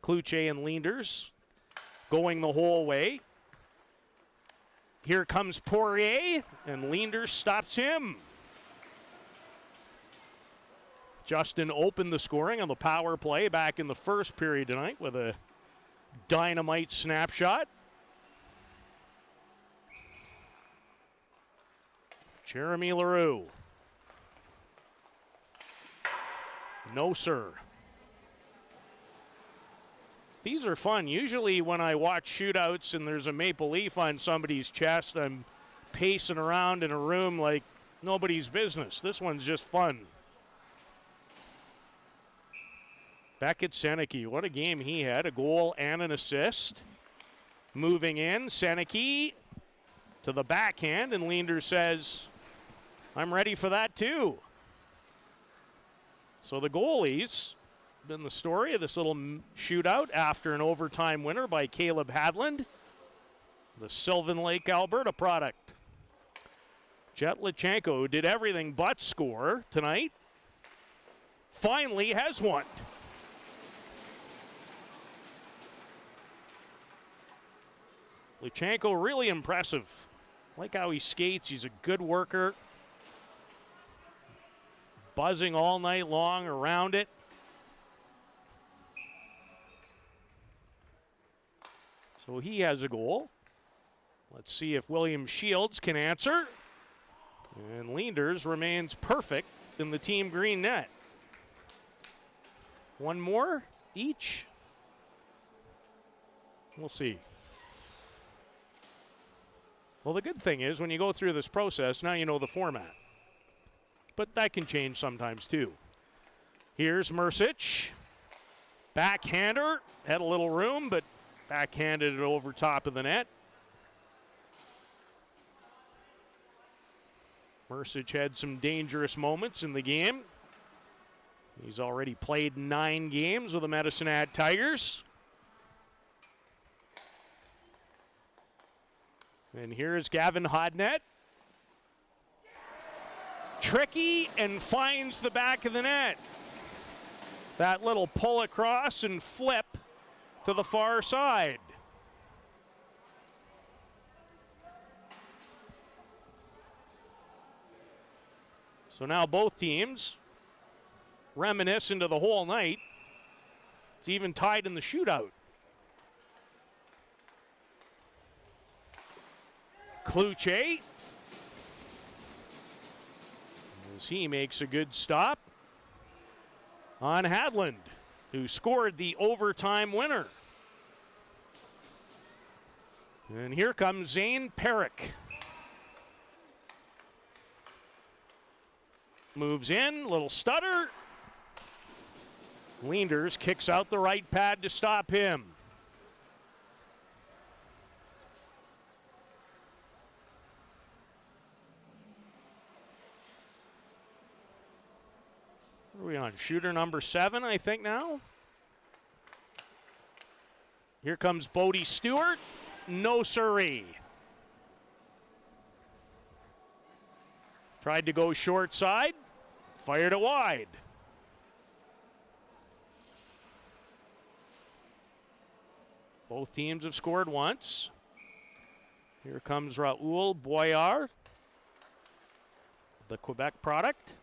Kluche and Leenders going the whole way. Here comes Poirier, and Leenders stops him. Justin opened the scoring on the power play back in the first period tonight with a dynamite snapshot. Jeremy Leroux. No, sir. These are fun. Usually when I watch shootouts and there's a maple leaf on somebody's chest, I'm pacing around in a room like nobody's business. This one's just fun. Beckett Seneke, what a game he had. A goal and an assist. Moving in, Seneke to the backhand, and Leenders says, I'm ready for that too. So the goalies been the story of this little shootout after an overtime winner by Caleb Hedlund, the Sylvan Lake, Alberta product. Jetlichenko, who did everything but score tonight, finally has one. Luchenko really impressive. Like how he skates, he's a good worker. Buzzing all night long around it. So he has a goal. Let's see if William Shields can answer. And Leenders remains perfect in the Team Green net. One more each. We'll see. Well, the good thing is when you go through this process, now you know the format. but that can change sometimes too. Here's Mercic. Backhander. Had a little room, but backhanded it over top of the net. Mercic had some dangerous moments in the game. He's already played 9 games with the Medicine Hat Tigers. And here's Gavin Hodnett. Tricky and finds the back of the net. That little pull across and flip to the far side. So now both teams reminisce into the whole night. It's even tied in the shootout. Cloutier, as he makes a good stop on Hadland, who scored the overtime winner. And here comes Zane Perrick. Moves in, little stutter. Leenders kicks out the right pad to stop him. What are we on? Shooter number 7, I think now. Here comes Bodie Stewart. No siree. Tried to go short side. Fired it wide. Both teams have scored once. Here comes Raoul Boyard, the Quebec product.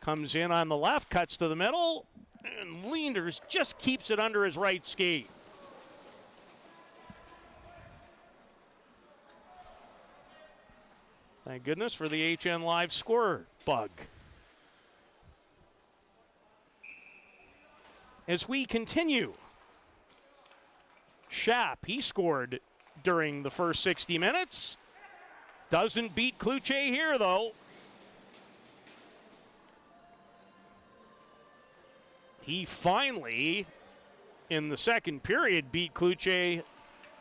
Comes in on the left, cuts to the middle, and Leenders just keeps it under his right skate. Thank goodness for the HN Live scorer bug. As we continue, Schaap, he scored during the first 60 minutes. Doesn't beat Cloutier here, though. He finally, in the second period, beat Cloutier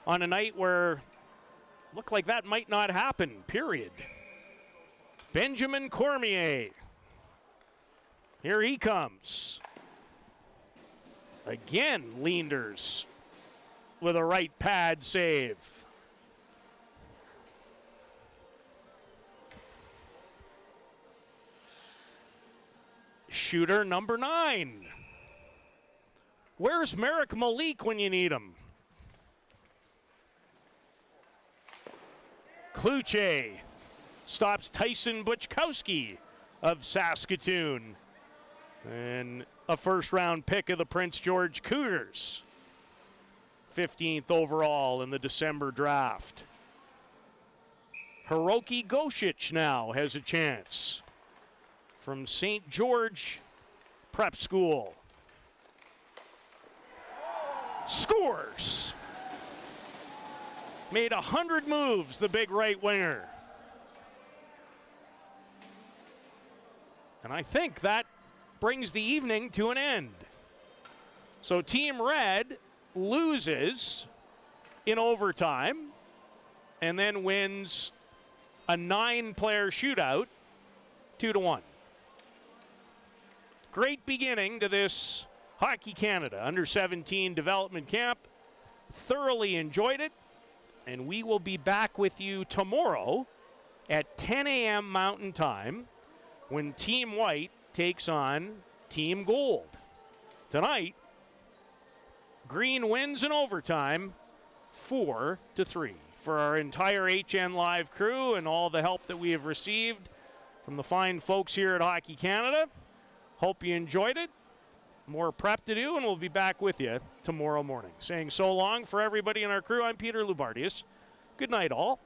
on a night where looked like that might not happen, period. Benjamin Cormier. Here he comes. Again, Leenders with a right pad save. Shooter number 9. Where's Merrick Malik when you need him? Cloutier stops Tyson Buchkowski of Saskatoon. And a first-round pick of the Prince George Cougars. 15th overall in the December draft. Hiroki Gosich now has a chance from St. George Prep School. Scores! Made 100 moves, the big right winger. And I think that brings the evening to an end. So Team Red loses in overtime and then wins a 9-player shootout 2-1. Great beginning to this Hockey Canada Under-17 development camp. Thoroughly enjoyed it, and we will be back with you tomorrow at 10 a.m. Mountain Time when Team White takes on Team Gold. Tonight, Green wins in overtime 4-3. For our entire HN Live crew and all the help that we have received from the fine folks here at Hockey Canada, hope you enjoyed it. More prep to do, and we'll be back with you tomorrow morning. Saying so long for everybody in our crew, I'm Peter Loubardius. Good night, all.